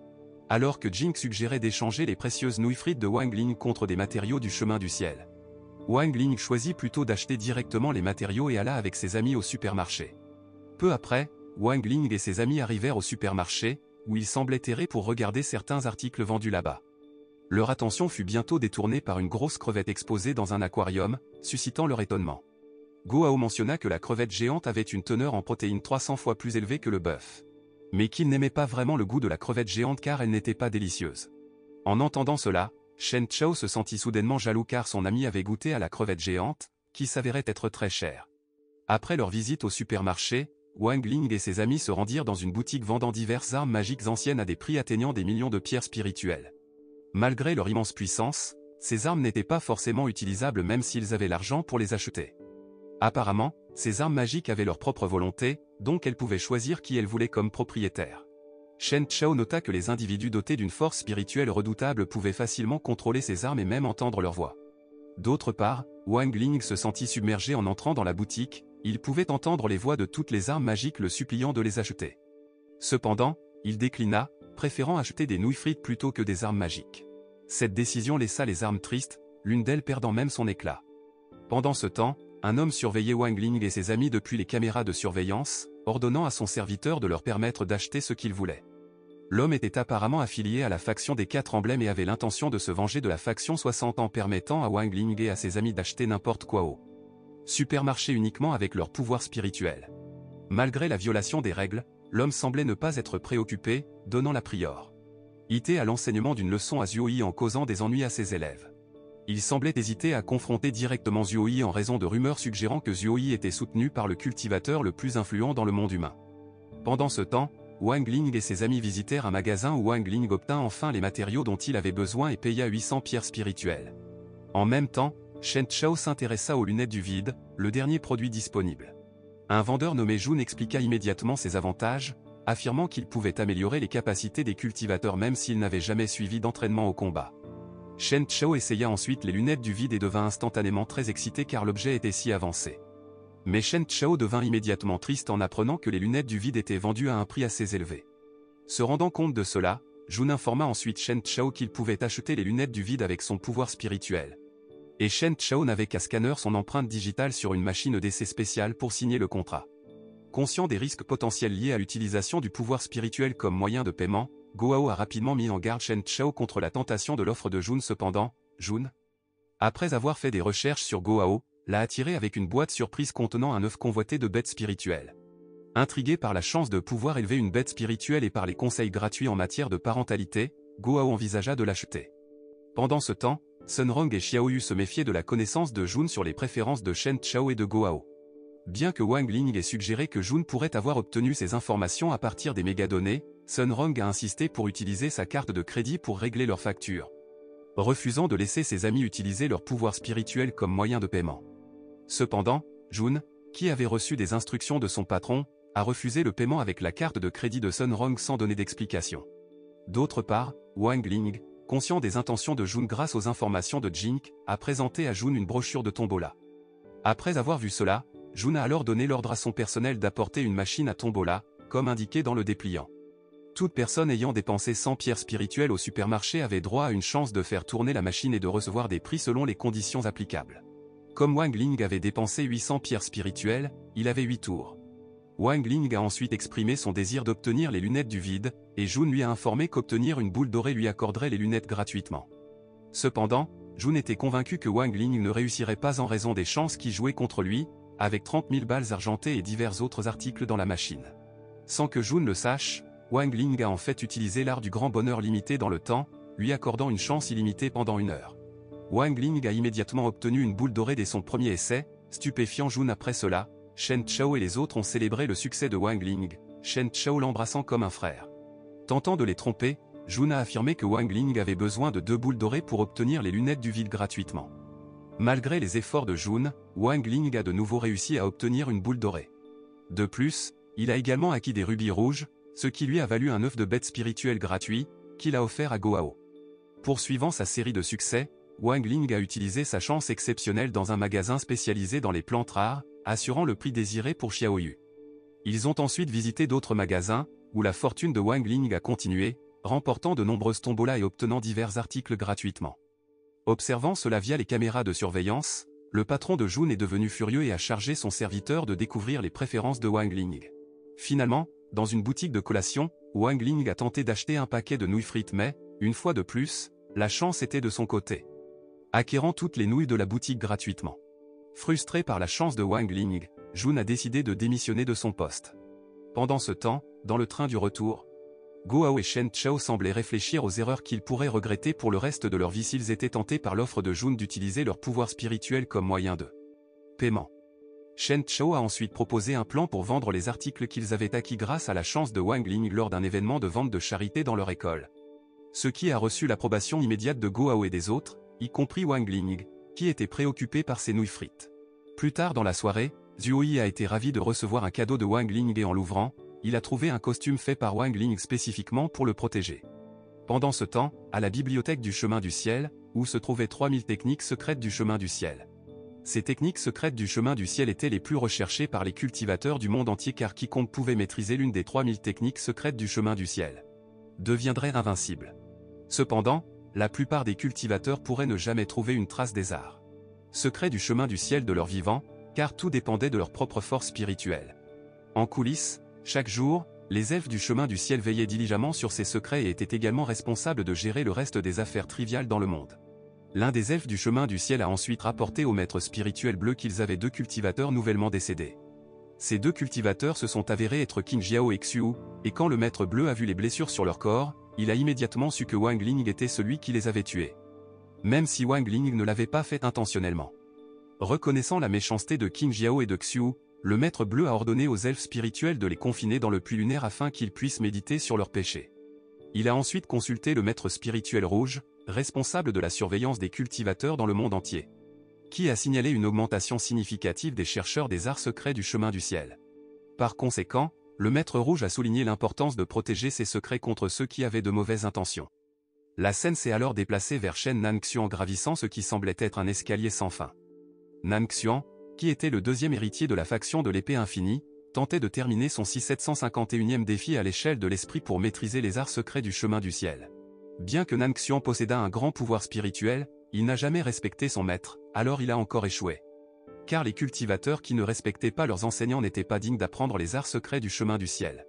Alors que Jing suggérait d'échanger les précieuses nouilles frites de Wang Ling contre des matériaux du chemin du ciel. Wang Ling choisit plutôt d'acheter directement les matériaux et alla avec ses amis au supermarché. Peu après, Wang Ling et ses amis arrivèrent au supermarché, où ils semblaient errer pour regarder certains articles vendus là-bas. Leur attention fut bientôt détournée par une grosse crevette exposée dans un aquarium, suscitant leur étonnement. Go Hao mentionna que la crevette géante avait une teneur en protéines 300 fois plus élevée que le bœuf. Mais qu'il n'aimait pas vraiment le goût de la crevette géante car elle n'était pas délicieuse. En entendant cela, Chen Chao se sentit soudainement jaloux car son ami avait goûté à la crevette géante, qui s'avérait être très chère. Après leur visite au supermarché, Wang Ling et ses amis se rendirent dans une boutique vendant diverses armes magiques anciennes à des prix atteignant des millions de pierres spirituelles. Malgré leur immense puissance, ces armes n'étaient pas forcément utilisables même s'ils avaient l'argent pour les acheter. Apparemment, ces armes magiques avaient leur propre volonté, donc elles pouvaient choisir qui elles voulaient comme propriétaire. Chen Chao nota que les individus dotés d'une force spirituelle redoutable pouvaient facilement contrôler ces armes et même entendre leur voix. D'autre part, Wang Ling se sentit submergé en entrant dans la boutique, il pouvait entendre les voix de toutes les armes magiques le suppliant de les acheter. Cependant, il déclina, préférant acheter des nouilles frites plutôt que des armes magiques. Cette décision laissa les armes tristes, l'une d'elles perdant même son éclat. Pendant ce temps, un homme surveillait Wang Ling et ses amis depuis les caméras de surveillance, ordonnant à son serviteur de leur permettre d'acheter ce qu'ils voulaient. L'homme était apparemment affilié à la faction des 4 emblèmes et avait l'intention de se venger de la faction 60 en permettant à Wang Ling et à ses amis d'acheter n'importe quoi au supermarché uniquement avec leur pouvoir spirituel. Malgré la violation des règles, l'homme semblait ne pas être préoccupé, donnant la prior à l'enseignement d'une leçon à Zhuo Yi en causant des ennuis à ses élèves. Il semblait hésiter à confronter directement Zhuo Yi en raison de rumeurs suggérant que Zhuo Yi était soutenu par le cultivateur le plus influent dans le monde humain. Pendant ce temps, Wang Ling et ses amis visitèrent un magasin où Wang Ling obtint enfin les matériaux dont il avait besoin et paya 800 pierres spirituelles. En même temps, Shen Chao s'intéressa aux lunettes du vide, le dernier produit disponible. Un vendeur nommé Jun expliqua immédiatement ses avantages, affirmant qu'il pouvait améliorer les capacités des cultivateurs même s'il n'avait jamais suivi d'entraînement au combat. Shen Chao essaya ensuite les lunettes du vide et devint instantanément très excité car l'objet était si avancé. Mais Shen Chao devint immédiatement triste en apprenant que les lunettes du vide étaient vendues à un prix assez élevé. Se rendant compte de cela, Jun informa ensuite Shen Chao qu'il pouvait acheter les lunettes du vide avec son pouvoir spirituel. Et Shen Chao n'avait qu'à scanner son empreinte digitale sur une machine d'essai spéciale pour signer le contrat. Conscient des risques potentiels liés à l'utilisation du pouvoir spirituel comme moyen de paiement, Gohao a rapidement mis en garde Shen Chao contre la tentation de l'offre de Jun. Cependant, Jun, après avoir fait des recherches sur Gohao, l'a attiré avec une boîte surprise contenant un œuf convoité de bêtes spirituelles. Intrigué par la chance de pouvoir élever une bête spirituelle et par les conseils gratuits en matière de parentalité, Gohao envisagea de l'acheter. Pendant ce temps, Sun Rong et Xiaoyu se méfiaient de la connaissance de Jun sur les préférences de Shen Chao et de Gohao. Bien que Wang Ling ait suggéré que Jun pourrait avoir obtenu ces informations à partir des mégadonnées, Sun Rong a insisté pour utiliser sa carte de crédit pour régler leurs factures, refusant de laisser ses amis utiliser leur pouvoir spirituel comme moyen de paiement. Cependant, Jun, qui avait reçu des instructions de son patron, a refusé le paiement avec la carte de crédit de Sun Rong sans donner d'explication. D'autre part, Wang Ling, conscient des intentions de Jun grâce aux informations de Jink, a présenté à Jun une brochure de tombola. Après avoir vu cela, Jun a alors donné l'ordre à son personnel d'apporter une machine à tombola, comme indiqué dans le dépliant. Toute personne ayant dépensé 100 pierres spirituelles au supermarché avait droit à une chance de faire tourner la machine et de recevoir des prix selon les conditions applicables. Comme Wang Ling avait dépensé 800 pierres spirituelles, il avait 8 tours. Wang Ling a ensuite exprimé son désir d'obtenir les lunettes du vide, et Jun lui a informé qu'obtenir une boule dorée lui accorderait les lunettes gratuitement. Cependant, Jun était convaincu que Wang Ling ne réussirait pas en raison des chances qui jouaient contre lui, avec 30 000 balles argentées et divers autres articles dans la machine. Sans que Jun le sache, Wang Ling a en fait utilisé l'art du grand bonheur limité dans le temps, lui accordant une chance illimitée pendant 1 heure. Wang Ling a immédiatement obtenu une boule dorée dès son premier essai, stupéfiant Jun. Après cela, Shen Chao et les autres ont célébré le succès de Wang Ling, Shen Chao l'embrassant comme un frère. Tentant de les tromper, Jun a affirmé que Wang Ling avait besoin de 2 boules dorées pour obtenir les lunettes du vide gratuitement. Malgré les efforts de Jun, Wang Ling a de nouveau réussi à obtenir une boule dorée. De plus, il a également acquis des rubis rouges, ce qui lui a valu un œuf de bête spirituelle gratuit, qu'il a offert à Gohao. Poursuivant sa série de succès, Wang Ling a utilisé sa chance exceptionnelle dans un magasin spécialisé dans les plantes rares, assurant le prix désiré pour Xiaoyu. Ils ont ensuite visité d'autres magasins, où la fortune de Wang Ling a continué, remportant de nombreuses tombolas et obtenant divers articles gratuitement. Observant cela via les caméras de surveillance, le patron de Jun est devenu furieux et a chargé son serviteur de découvrir les préférences de Wang Ling. Finalement, dans une boutique de collation, Wang Ling a tenté d'acheter un paquet de nouilles frites mais, une fois de plus, la chance était de son côté, acquérant toutes les nouilles de la boutique gratuitement. Frustré par la chance de Wang Ling, Jun a décidé de démissionner de son poste. Pendant ce temps, dans le train du retour, Gohao et Shen Chao semblaient réfléchir aux erreurs qu'ils pourraient regretter pour le reste de leur vie s'ils étaient tentés par l'offre de Jun d'utiliser leur pouvoir spirituel comme moyen de paiement. Shen Chao a ensuite proposé un plan pour vendre les articles qu'ils avaient acquis grâce à la chance de Wang Ling lors d'un événement de vente de charité dans leur école. Ce qui a reçu l'approbation immédiate de Gohao et des autres, y compris Wang Ling, qui était préoccupé par ses nouilles frites. Plus tard dans la soirée, Zuoyi a été ravi de recevoir un cadeau de Wang Ling et en l'ouvrant, il a trouvé un costume fait par Wang Ling spécifiquement pour le protéger. Pendant ce temps, à la bibliothèque du chemin du ciel, où se trouvaient 3000 techniques secrètes du chemin du ciel. Ces techniques secrètes du chemin du ciel étaient les plus recherchées par les cultivateurs du monde entier car quiconque pouvait maîtriser l'une des 3000 techniques secrètes du chemin du ciel deviendrait invincible. Cependant, la plupart des cultivateurs pourraient ne jamais trouver une trace des arts secrets du chemin du ciel de leur vivant, car tout dépendait de leur propre force spirituelle. En coulisses, chaque jour, les elfes du chemin du ciel veillaient diligemment sur ces secrets et étaient également responsables de gérer le reste des affaires triviales dans le monde. L'un des elfes du chemin du ciel a ensuite rapporté au maître spirituel bleu qu'ils avaient 2 cultivateurs nouvellement décédés. Ces 2 cultivateurs se sont avérés être Qing Jiao et Xiu, et quand le maître bleu a vu les blessures sur leur corps, il a immédiatement su que Wang Ling était celui qui les avait tués. Même si Wang Ling ne l'avait pas fait intentionnellement. Reconnaissant la méchanceté de Qing Jiao et de Xiu, le maître bleu a ordonné aux elfes spirituels de les confiner dans le puits lunaire afin qu'ils puissent méditer sur leurs péchés. Il a ensuite consulté le maître spirituel rouge, responsable de la surveillance des cultivateurs dans le monde entier, qui a signalé une augmentation significative des chercheurs des arts secrets du chemin du ciel. Par conséquent, le maître rouge a souligné l'importance de protéger ses secrets contre ceux qui avaient de mauvaises intentions. La scène s'est alors déplacée vers Shen Nangxian gravissant ce qui semblait être un escalier sans fin. Nangxian, qui était le deuxième héritier de la faction de l'épée infinie, tentait de terminer son 6751e défi à l'échelle de l'esprit pour maîtriser les arts secrets du chemin du ciel. Bien que Nangxian possédât un grand pouvoir spirituel, il n'a jamais respecté son maître, alors il a encore échoué. Car les cultivateurs qui ne respectaient pas leurs enseignants n'étaient pas dignes d'apprendre les arts secrets du chemin du ciel.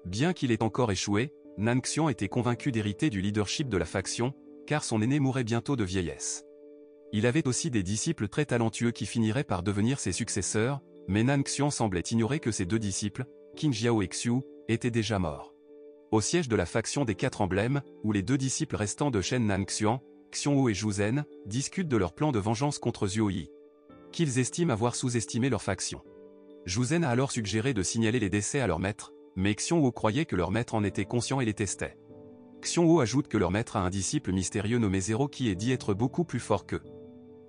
Bien qu'il ait encore échoué, Nangxian était convaincu d'hériter du leadership de la faction, car son aîné mourrait bientôt de vieillesse. Il avait aussi des disciples très talentueux qui finiraient par devenir ses successeurs, mais Nangxian semblait ignorer que ses deux disciples, Qin Jiao et Xiu, étaient déjà morts. Au siège de la faction des 4 emblèmes, où les deux disciples restants de Shen Nangxian, Xiong'o et Zhu Zhen, discutent de leur plan de vengeance contre Zhuo Yi, qu'ils estiment avoir sous-estimé leur faction. Zhu Zhen a alors suggéré de signaler les décès à leur maître, mais Xiong'o croyait que leur maître en était conscient et les testait. Xiong'o ajoute que leur maître a un disciple mystérieux nommé Zéro qui est dit être beaucoup plus fort qu'eux.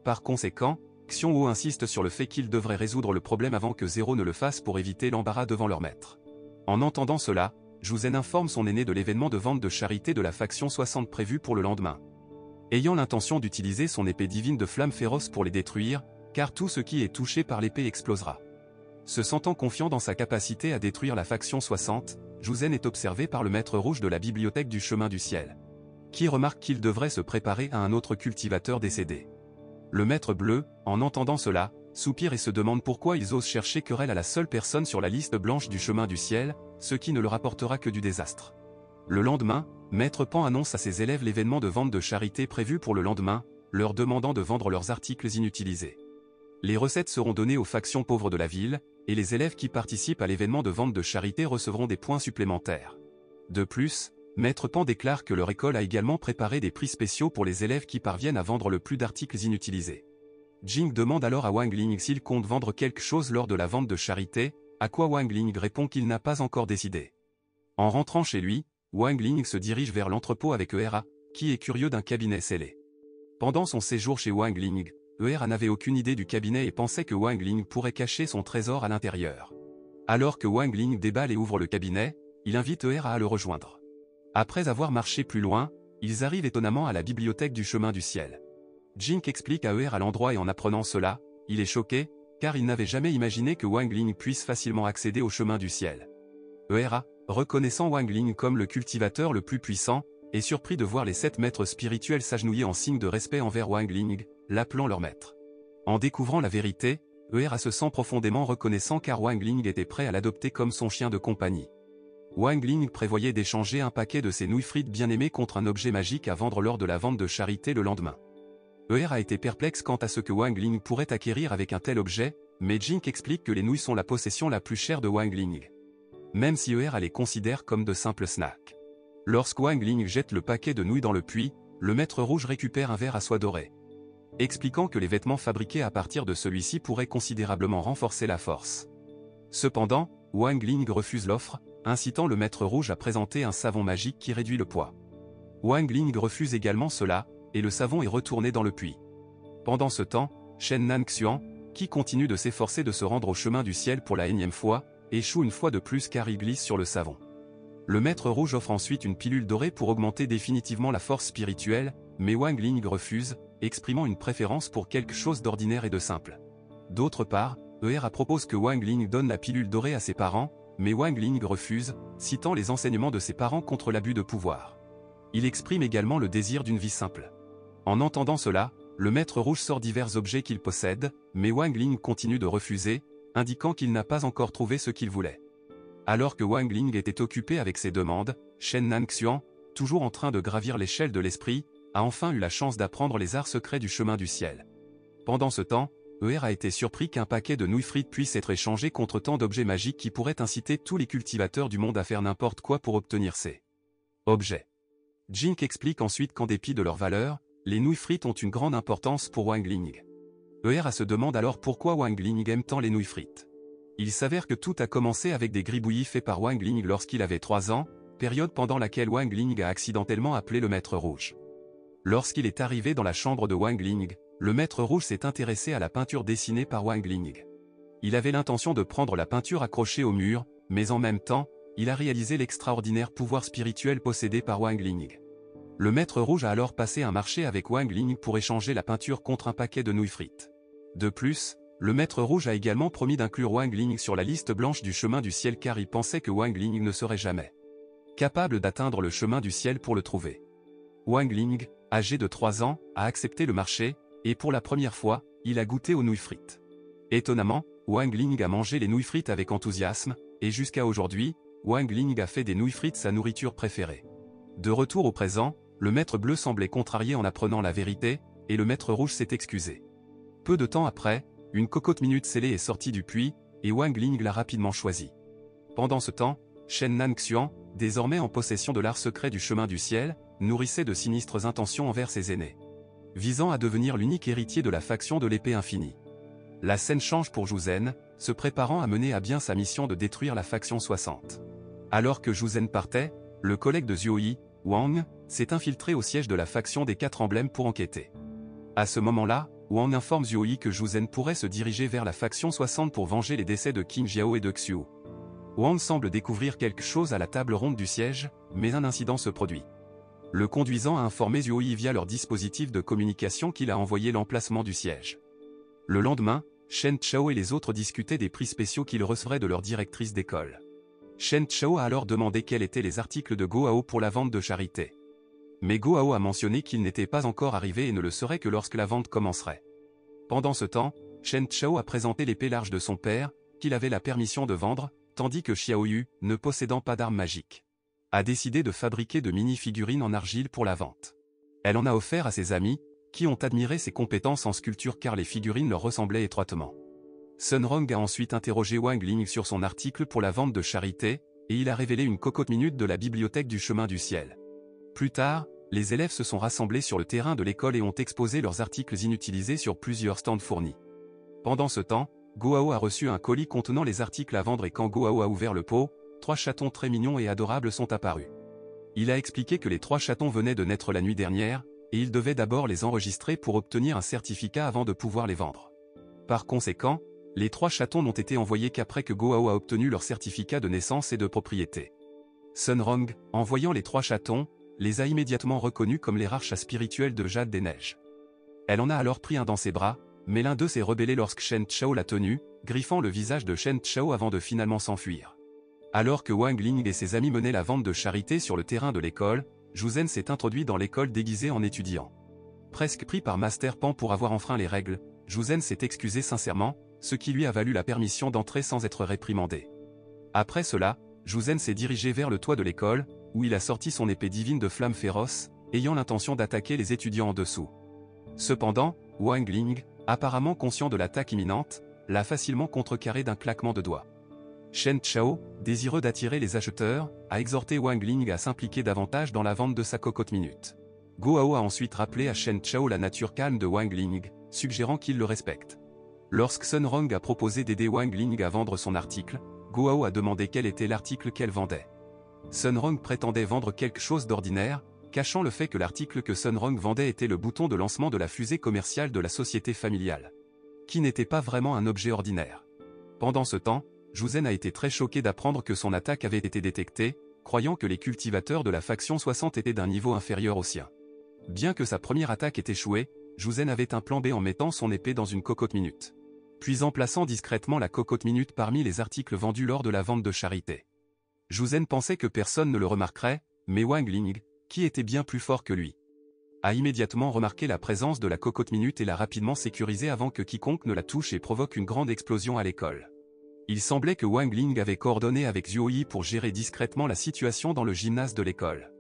Par conséquent, Xiong'o insiste sur le fait qu'ils devraient résoudre le problème avant que Zéro ne le fasse pour éviter l'embarras devant leur maître. En entendant cela, Zhu Zhen informe son aîné de l'événement de vente de charité de la faction 60 prévu pour le lendemain. Ayant l'intention d'utiliser son épée divine de flamme féroce pour les détruire, car tout ce qui est touché par l'épée explosera. Se sentant confiant dans sa capacité à détruire la faction 60, Zhu Zhen est observé par le maître rouge de la bibliothèque du chemin du ciel, qui remarque qu'il devrait se préparer à un autre cultivateur décédé. Le maître bleu, en entendant cela, soupire et se demande pourquoi ils osent chercher querelle à la seule personne sur la liste blanche du chemin du ciel, ce qui ne leur apportera que du désastre. Le lendemain, Maître Pan annonce à ses élèves l'événement de vente de charité prévu pour le lendemain, leur demandant de vendre leurs articles inutilisés. Les recettes seront données aux factions pauvres de la ville, et les élèves qui participent à l'événement de vente de charité recevront des points supplémentaires. De plus, Maître Pan déclare que leur école a également préparé des prix spéciaux pour les élèves qui parviennent à vendre le plus d'articles inutilisés. Jing demande alors à Wang Ling s'il compte vendre quelque chose lors de la vente de charité, à quoi Wang Ling répond qu'il n'a pas encore décidé. En rentrant chez lui, Wang Ling se dirige vers l'entrepôt avec Eera, qui est curieux d'un cabinet scellé. Pendant son séjour chez Wang Ling, Eera n'avait aucune idée du cabinet et pensait que Wang Ling pourrait cacher son trésor à l'intérieur. Alors que Wang Ling déballe et ouvre le cabinet, il invite Eera à le rejoindre. Après avoir marché plus loin, ils arrivent étonnamment à la bibliothèque du chemin du ciel. Jing explique à Eera l'endroit et en apprenant cela, il est choqué, car il n'avait jamais imaginé que Wang Ling puisse facilement accéder au chemin du ciel. Eera, reconnaissant Wang Ling comme le cultivateur le plus puissant, est surpris de voir les 7 maîtres spirituels s'agenouiller en signe de respect envers Wang Ling, l'appelant leur maître. En découvrant la vérité, Eera se sent profondément reconnaissant car Wang Ling était prêt à l'adopter comme son chien de compagnie. Wang Ling prévoyait d'échanger un paquet de ses nouilles frites bien-aimées contre un objet magique à vendre lors de la vente de charité le lendemain. Eera était perplexe quant à ce que Wang Ling pourrait acquérir avec un tel objet, mais Jing explique que les nouilles sont la possession la plus chère de Wang Ling. Même si Eera les considère comme de simples snacks. Lorsque Wang Ling jette le paquet de nouilles dans le puits, le maître rouge récupère un verre à soie dorée, expliquant que les vêtements fabriqués à partir de celui-ci pourraient considérablement renforcer la force. Cependant, Wang Ling refuse l'offre, incitant le maître rouge à présenter un savon magique qui réduit le poids. Wang Ling refuse également cela, et le savon est retourné dans le puits. Pendant ce temps, Shen Nangxian, qui continue de s'efforcer de se rendre au chemin du ciel pour la énième fois, échoue une fois de plus car il glisse sur le savon. Le maître rouge offre ensuite une pilule dorée pour augmenter définitivement la force spirituelle, mais Wang Ling refuse, exprimant une préférence pour quelque chose d'ordinaire et de simple. D'autre part, Eera propose que Wang Ling donne la pilule dorée à ses parents, mais Wang Ling refuse, citant les enseignements de ses parents contre l'abus de pouvoir. Il exprime également le désir d'une vie simple. En entendant cela, le maître rouge sort divers objets qu'il possède, mais Wang Ling continue de refuser, indiquant qu'il n'a pas encore trouvé ce qu'il voulait. Alors que Wang Ling était occupé avec ses demandes, Shen Nangxian, toujours en train de gravir l'échelle de l'esprit, a enfin eu la chance d'apprendre les arts secrets du chemin du ciel. Pendant ce temps, Eera a été surpris qu'un paquet de nouilles frites puisse être échangé contre tant d'objets magiques qui pourraient inciter tous les cultivateurs du monde à faire n'importe quoi pour obtenir ces objets. Jing explique ensuite qu'en dépit de leur valeur, les nouilles frites ont une grande importance pour Wang Ling. Eera se demande alors pourquoi Wang Ling aime tant les nouilles frites. Il s'avère que tout a commencé avec des gribouillis faits par Wang Ling lorsqu'il avait 3 ans, période pendant laquelle Wang Ling a accidentellement appelé le Maître Rouge. Lorsqu'il est arrivé dans la chambre de Wang Ling, le Maître Rouge s'est intéressé à la peinture dessinée par Wang Ling. Il avait l'intention de prendre la peinture accrochée au mur, mais en même temps, il a réalisé l'extraordinaire pouvoir spirituel possédé par Wang Ling. Le Maître Rouge a alors passé un marché avec Wang Ling pour échanger la peinture contre un paquet de nouilles frites. De plus, le Maître Rouge a également promis d'inclure Wang Ling sur la liste blanche du chemin du ciel car il pensait que Wang Ling ne serait jamais capable d'atteindre le chemin du ciel pour le trouver. Wang Ling, âgé de 3 ans, a accepté le marché, et pour la première fois, il a goûté aux nouilles frites. Étonnamment, Wang Ling a mangé les nouilles frites avec enthousiasme, et jusqu'à aujourd'hui, Wang Ling a fait des nouilles frites sa nourriture préférée. De retour au présent, le Maître Bleu semblait contrarié en apprenant la vérité, et le Maître Rouge s'est excusé. Peu de temps après, une cocotte minute scellée est sortie du puits, et Wang Ling l'a rapidement choisie. Pendant ce temps, Shen Nanxian, désormais en possession de l'art secret du chemin du ciel, nourrissait de sinistres intentions envers ses aînés, visant à devenir l'unique héritier de la faction de l'épée infinie. La scène change pour Zhu Zhen, se préparant à mener à bien sa mission de détruire la faction 60. Alors que Zhu Zhen partait, le collègue de Zhuoyi, Wang, s'est infiltré au siège de la faction des 4 emblèmes pour enquêter. À ce moment-là, Wang informe Zhuoyi que Zhu Zhen pourrait se diriger vers la faction 60 pour venger les décès de Qin Jiao et de Xiu. Wang semble découvrir quelque chose à la table ronde du siège, mais un incident se produit. Le conduisant a informé Zhuoyi via leur dispositif de communication qu'il a envoyé l'emplacement du siège. Le lendemain, Shen Chao et les autres discutaient des prix spéciaux qu'ils recevraient de leur directrice d'école. Shen Chao a alors demandé quels étaient les articles de Go Hao pour la vente de charité. Mais Go Hao a mentionné qu'il n'était pas encore arrivé et ne le serait que lorsque la vente commencerait. Pendant ce temps, Shen Chao a présenté l'épée large de son père, qu'il avait la permission de vendre, tandis que Xiao Yu, ne possédant pas d'armes magiques, a décidé de fabriquer de mini-figurines en argile pour la vente. Elle en a offert à ses amis, qui ont admiré ses compétences en sculpture car les figurines leur ressemblaient étroitement. Sun Rong a ensuite interrogé Wang Ling sur son article pour la vente de charité, et il a révélé une cocotte minute de la bibliothèque du chemin du ciel. Plus tard, les élèves se sont rassemblés sur le terrain de l'école et ont exposé leurs articles inutilisés sur plusieurs stands fournis. Pendant ce temps, Go Hao a reçu un colis contenant les articles à vendre et quand Go Hao a ouvert le pot, 3 chatons très mignons et adorables sont apparus. Il a expliqué que les 3 chatons venaient de naître la nuit dernière, et il devait d'abord les enregistrer pour obtenir un certificat avant de pouvoir les vendre. Par conséquent, les 3 chatons n'ont été envoyés qu'après que Go Hao a obtenu leur certificat de naissance et de propriété. Sun Rong, en voyant les 3 chatons, les a immédiatement reconnus comme les rares chats spirituels de Jade des Neiges. Elle en a alors pris un dans ses bras, mais l'un d'eux s'est rebellé lorsque Shen Chao l'a tenu, griffant le visage de Shen Chao avant de finalement s'enfuir. Alors que Wang Ling et ses amis menaient la vente de charité sur le terrain de l'école, Zhu Zhen s'est introduit dans l'école déguisé en étudiant. Presque pris par Master Pan pour avoir enfreint les règles, Zhu Zhen s'est excusé sincèrement, ce qui lui a valu la permission d'entrer sans être réprimandé. Après cela, Zhu Zhen s'est dirigé vers le toit de l'école, où il a sorti son épée divine de flamme féroce, ayant l'intention d'attaquer les étudiants en dessous. Cependant, Wang Ling, apparemment conscient de l'attaque imminente, l'a facilement contrecarré d'un claquement de doigts. Shen Chao, désireux d'attirer les acheteurs, a exhorté Wang Ling à s'impliquer davantage dans la vente de sa cocotte minute. Go Hao a ensuite rappelé à Shen Chao la nature calme de Wang Ling, suggérant qu'il le respecte. Lorsque Sun Rong a proposé d'aider Wang Ling à vendre son article, Go Hao a demandé quel était l'article qu'elle vendait. Sun Rong prétendait vendre quelque chose d'ordinaire, cachant le fait que l'article que Sun Rong vendait était le bouton de lancement de la fusée commerciale de la société familiale, qui n'était pas vraiment un objet ordinaire. Pendant ce temps, Zhu Zhen a été très choqué d'apprendre que son attaque avait été détectée, croyant que les cultivateurs de la faction 60 étaient d'un niveau inférieur au sien. Bien que sa première attaque ait échoué, Zhu Zhen avait un plan B en mettant son épée dans une cocotte minute, puis en plaçant discrètement la cocotte minute parmi les articles vendus lors de la vente de charité. Zhu Zhen pensait que personne ne le remarquerait, mais Wang Ling, qui était bien plus fort que lui, a immédiatement remarqué la présence de la cocotte minute et l'a rapidement sécurisée avant que quiconque ne la touche et provoque une grande explosion à l'école. Il semblait que Wang Ling avait coordonné avec Zhuoyi pour gérer discrètement la situation dans le gymnase de l'école.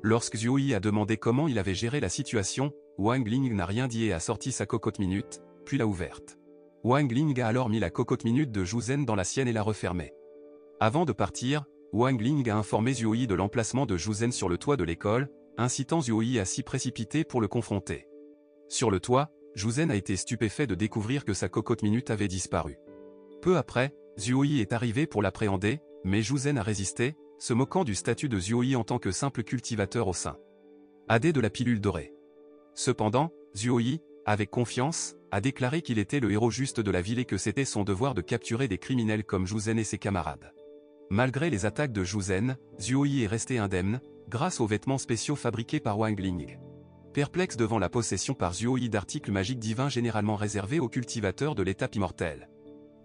Lorsque Zhuoyi a demandé comment il avait géré la situation, Wang Ling n'a rien dit et a sorti sa cocotte minute, puis l'a ouverte. Wang Ling a alors mis la cocotte minute de Zhu Zhen dans la sienne et l'a refermée. Avant de partir, Wang Ling a informé Zhuoyi de l'emplacement de Zhu Zhen sur le toit de l'école, incitant Zhuoyi à s'y précipiter pour le confronter. Sur le toit, Zhu Zhen a été stupéfait de découvrir que sa cocotte minute avait disparu. Peu après, Zuoyi est arrivé pour l'appréhender, mais Juzen a résisté, se moquant du statut de Zuoyi en tant que simple cultivateur au sein AD de la pilule dorée. Cependant, Zuoyi, avec confiance, a déclaré qu'il était le héros juste de la ville et que c'était son devoir de capturer des criminels comme Juzen et ses camarades. Malgré les attaques de Juzen, Zuoyi est resté indemne, grâce aux vêtements spéciaux fabriqués par Wang Ling. Perplexe devant la possession par Zuoyi d'articles magiques divins généralement réservés aux cultivateurs de l'étape immortelle,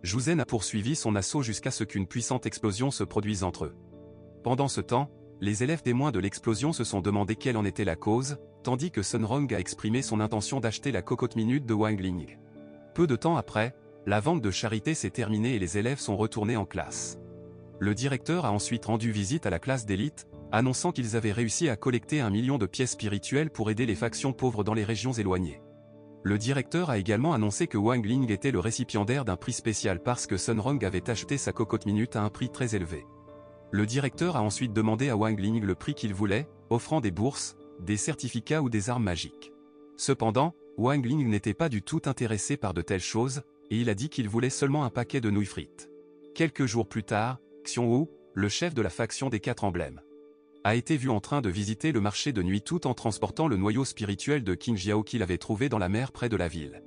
Juzen a poursuivi son assaut jusqu'à ce qu'une puissante explosion se produise entre eux. Pendant ce temps, les élèves témoins de l'explosion se sont demandé quelle en était la cause, tandis que Sun Rong a exprimé son intention d'acheter la cocotte minute de Wang Ling. Peu de temps après, la vente de charité s'est terminée et les élèves sont retournés en classe. Le directeur a ensuite rendu visite à la classe d'élite, annonçant qu'ils avaient réussi à collecter 1 million de pièces spirituelles pour aider les factions pauvres dans les régions éloignées. Le directeur a également annoncé que Wang Ling était le récipiendaire d'un prix spécial parce que Sun Rong avait acheté sa cocotte minute à un prix très élevé. Le directeur a ensuite demandé à Wang Ling le prix qu'il voulait, offrant des bourses, des certificats ou des armes magiques. Cependant, Wang Ling n'était pas du tout intéressé par de telles choses, et il a dit qu'il voulait seulement un paquet de nouilles frites. Quelques jours plus tard, Xiongwu, le chef de la faction des 4 emblèmes, a été vu en train de visiter le marché de nuit tout en transportant le noyau spirituel de Qin Jiao qu'il avait trouvé dans la mer près de la ville.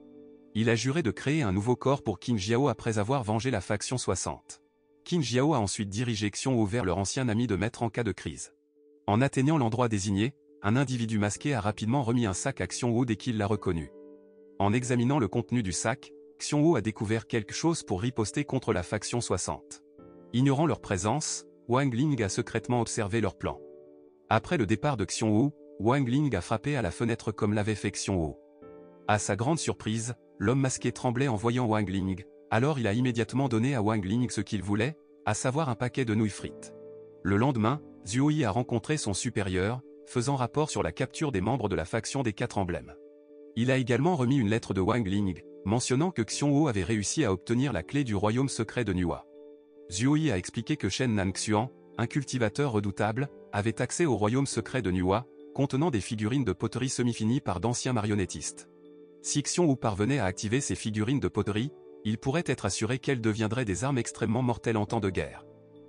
Il a juré de créer un nouveau corps pour Qin Jiao après avoir vengé la faction 60. Qin Jiao a ensuite dirigé Xiongwu vers leur ancien ami de maître en cas de crise. En atteignant l'endroit désigné, un individu masqué a rapidement remis un sac à Xiongwu dès qu'il l'a reconnu. En examinant le contenu du sac, Xiongwu a découvert quelque chose pour riposter contre la faction 60. Ignorant leur présence, Wang Ling a secrètement observé leur plan. Après le départ de Xiongwu, Wang Ling a frappé à la fenêtre comme l'avait fait Xiongwu. À sa grande surprise, l'homme masqué tremblait en voyant Wang Ling, alors il a immédiatement donné à Wang Ling ce qu'il voulait, à savoir un paquet de nouilles frites. Le lendemain, Zuoyi a rencontré son supérieur, faisant rapport sur la capture des membres de la faction des 4 emblèmes. Il a également remis une lettre de Wang Ling, mentionnant que Xiongwu avait réussi à obtenir la clé du royaume secret de Nuwa. Zuoyi a expliqué que Shen Nanxuan, un cultivateur redoutable, avait accès au royaume secret de Nuwa, contenant des figurines de poterie semi-finies par d'anciens marionnettistes. Si Xiongwu parvenait à activer ces figurines de poterie, il pourrait être assuré qu'elles deviendraient des armes extrêmement mortelles en temps de guerre.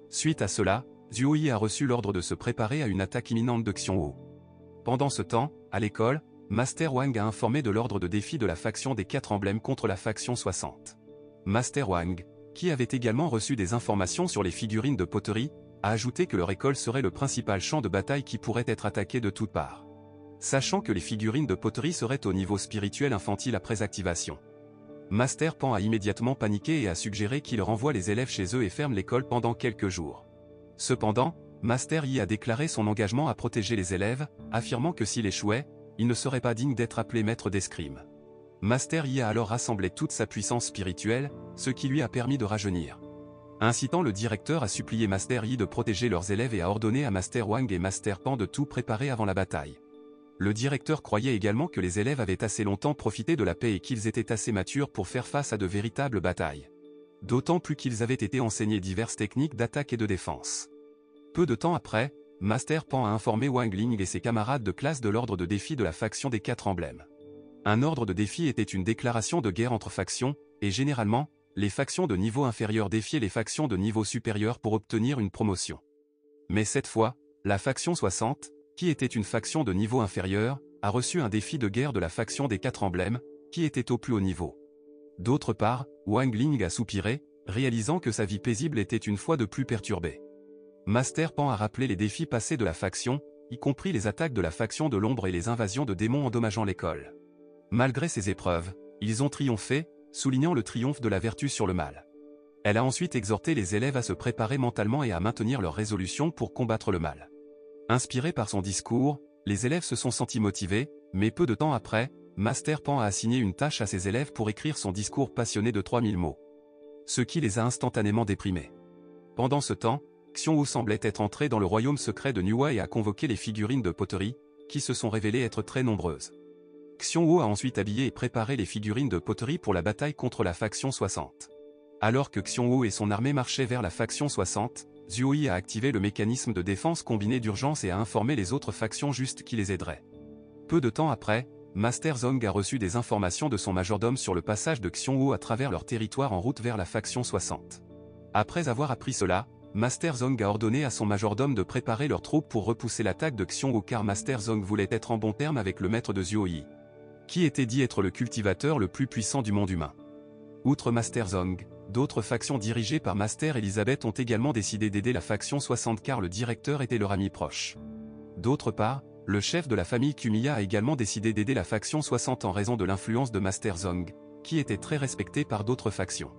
Suite à cela, Zuoyi a reçu l'ordre de se préparer à une attaque imminente de Xiongwu. Pendant ce temps, à l'école, Master Wang a informé de l'ordre de défi de la faction des 4 emblèmes contre la faction 60. Master Wang, qui avait également reçu des informations sur les figurines de poterie, a ajouté que leur école serait le principal champ de bataille qui pourrait être attaqué de toutes parts. Sachant que les figurines de poterie seraient au niveau spirituel infantile après activation, Master Pan a immédiatement paniqué et a suggéré qu'il renvoie les élèves chez eux et ferme l'école pendant quelques jours. Cependant, Master Yi a déclaré son engagement à protéger les élèves, affirmant que s'il échouait, il ne serait pas digne d'être appelé maître d'escrime. Master Yi a alors rassemblé toute sa puissance spirituelle, ce qui lui a permis de rajeunir. Incitant le directeur à supplier Master Yi de protéger leurs élèves et à ordonner à Master Wang et Master Pan de tout préparer avant la bataille. Le directeur croyait également que les élèves avaient assez longtemps profité de la paix et qu'ils étaient assez matures pour faire face à de véritables batailles. D'autant plus qu'ils avaient été enseignés diverses techniques d'attaque et de défense. Peu de temps après, Master Pan a informé Wang Ling et ses camarades de classe de l'ordre de défi de la faction des 4 emblèmes. Un ordre de défi était une déclaration de guerre entre factions, et généralement, les factions de niveau inférieur défiaient les factions de niveau supérieur pour obtenir une promotion. Mais cette fois, la faction 60, qui était une faction de niveau inférieur, a reçu un défi de guerre de la faction des 4 emblèmes, qui était au plus haut niveau. D'autre part, Wang Ling a soupiré, réalisant que sa vie paisible était une fois de plus perturbée. Master Pan a rappelé les défis passés de la faction, y compris les attaques de la faction de l'ombre et les invasions de démons endommageant l'école. Malgré ces épreuves, ils ont triomphé, soulignant le triomphe de la vertu sur le mal. Elle a ensuite exhorté les élèves à se préparer mentalement et à maintenir leur résolution pour combattre le mal. Inspirés par son discours, les élèves se sont sentis motivés, mais peu de temps après, Master Pan a assigné une tâche à ses élèves pour écrire son discours passionné de 3000 mots. Ce qui les a instantanément déprimés. Pendant ce temps, Xiongwu semblait être entré dans le royaume secret de Nuwa et a convoqué les figurines de poterie, qui se sont révélées être très nombreuses. Xiongwu a ensuite habillé et préparé les figurines de poterie pour la bataille contre la faction 60. Alors que Xiongwu et son armée marchaient vers la faction 60, Zuoyi a activé le mécanisme de défense combiné d'urgence et a informé les autres factions justes qui les aideraient. Peu de temps après, Master Zong a reçu des informations de son majordome sur le passage de Xiongwu à travers leur territoire en route vers la faction 60. Après avoir appris cela, Master Zhong a ordonné à son majordome de préparer leurs troupes pour repousser l'attaque de Xiongwu car Master Zhong voulait être en bon terme avec le maître de Zuoyi, qui était dit être le cultivateur le plus puissant du monde humain. Outre Master Zhong, d'autres factions dirigées par Master Elizabeth ont également décidé d'aider la faction 60 car le directeur était leur ami proche. D'autre part, le chef de la famille Kumiya a également décidé d'aider la faction 60 en raison de l'influence de Master Zhong, qui était très respecté par d'autres factions.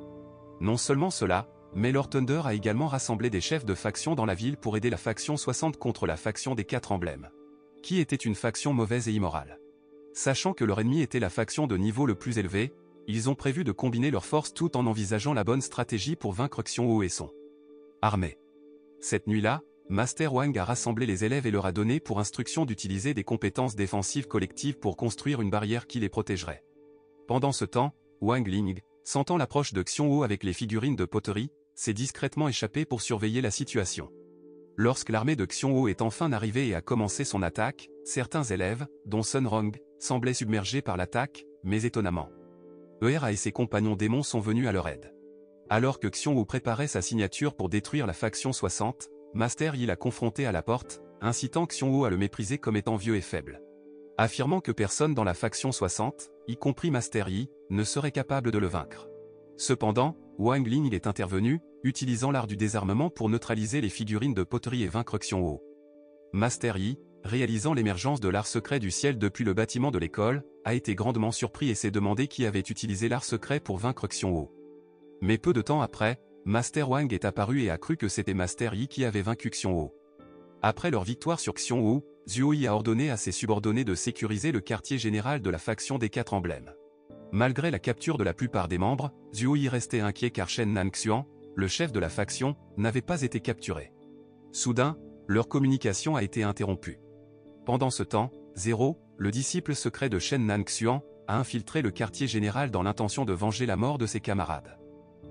Non seulement cela, mais Lord Thunder a également rassemblé des chefs de faction dans la ville pour aider la faction 60 contre la faction des 4 emblèmes, qui était une faction mauvaise et immorale. Sachant que leur ennemi était la faction de niveau le plus élevé, ils ont prévu de combiner leurs forces tout en envisageant la bonne stratégie pour vaincre Xiongwu et son armée. Cette nuit-là, Master Wang a rassemblé les élèves et leur a donné pour instruction d'utiliser des compétences défensives collectives pour construire une barrière qui les protégerait. Pendant ce temps, Wang Ling, sentant l'approche de Xiongwu avec les figurines de poterie, s'est discrètement échappé pour surveiller la situation. Lorsque l'armée de Xiongwu est enfin arrivée et a commencé son attaque, certains élèves, dont Sun Rong, semblaient submergés par l'attaque, mais étonnamment, Eera et ses compagnons démons sont venus à leur aide. Alors que Xiongwu préparait sa signature pour détruire la faction 60, Master Yi l'a confronté à la porte, incitant Xiongwu à le mépriser comme étant vieux et faible. Affirmant que personne dans la faction 60, y compris Master Yi, ne serait capable de le vaincre. Cependant, Wang Ling est intervenu, utilisant l'art du désarmement pour neutraliser les figurines de poterie et vaincre Xiongwu. Master Yi, réalisant l'émergence de l'art secret du ciel depuis le bâtiment de l'école, a été grandement surpris et s'est demandé qui avait utilisé l'art secret pour vaincre Xiongwu. Mais peu de temps après, Master Wang est apparu et a cru que c'était Master Yi qui avait vaincu Xiongwu. Après leur victoire sur Xiongwu, Zuoyi a ordonné à ses subordonnés de sécuriser le quartier général de la faction des 4 emblèmes. Malgré la capture de la plupart des membres, Zuoyi restait inquiet car Shen Nanxian, le chef de la faction, n'avait pas été capturé. Soudain, leur communication a été interrompue. Pendant ce temps, Zero, le disciple secret de Shen Nanxian, a infiltré le quartier général dans l'intention de venger la mort de ses camarades.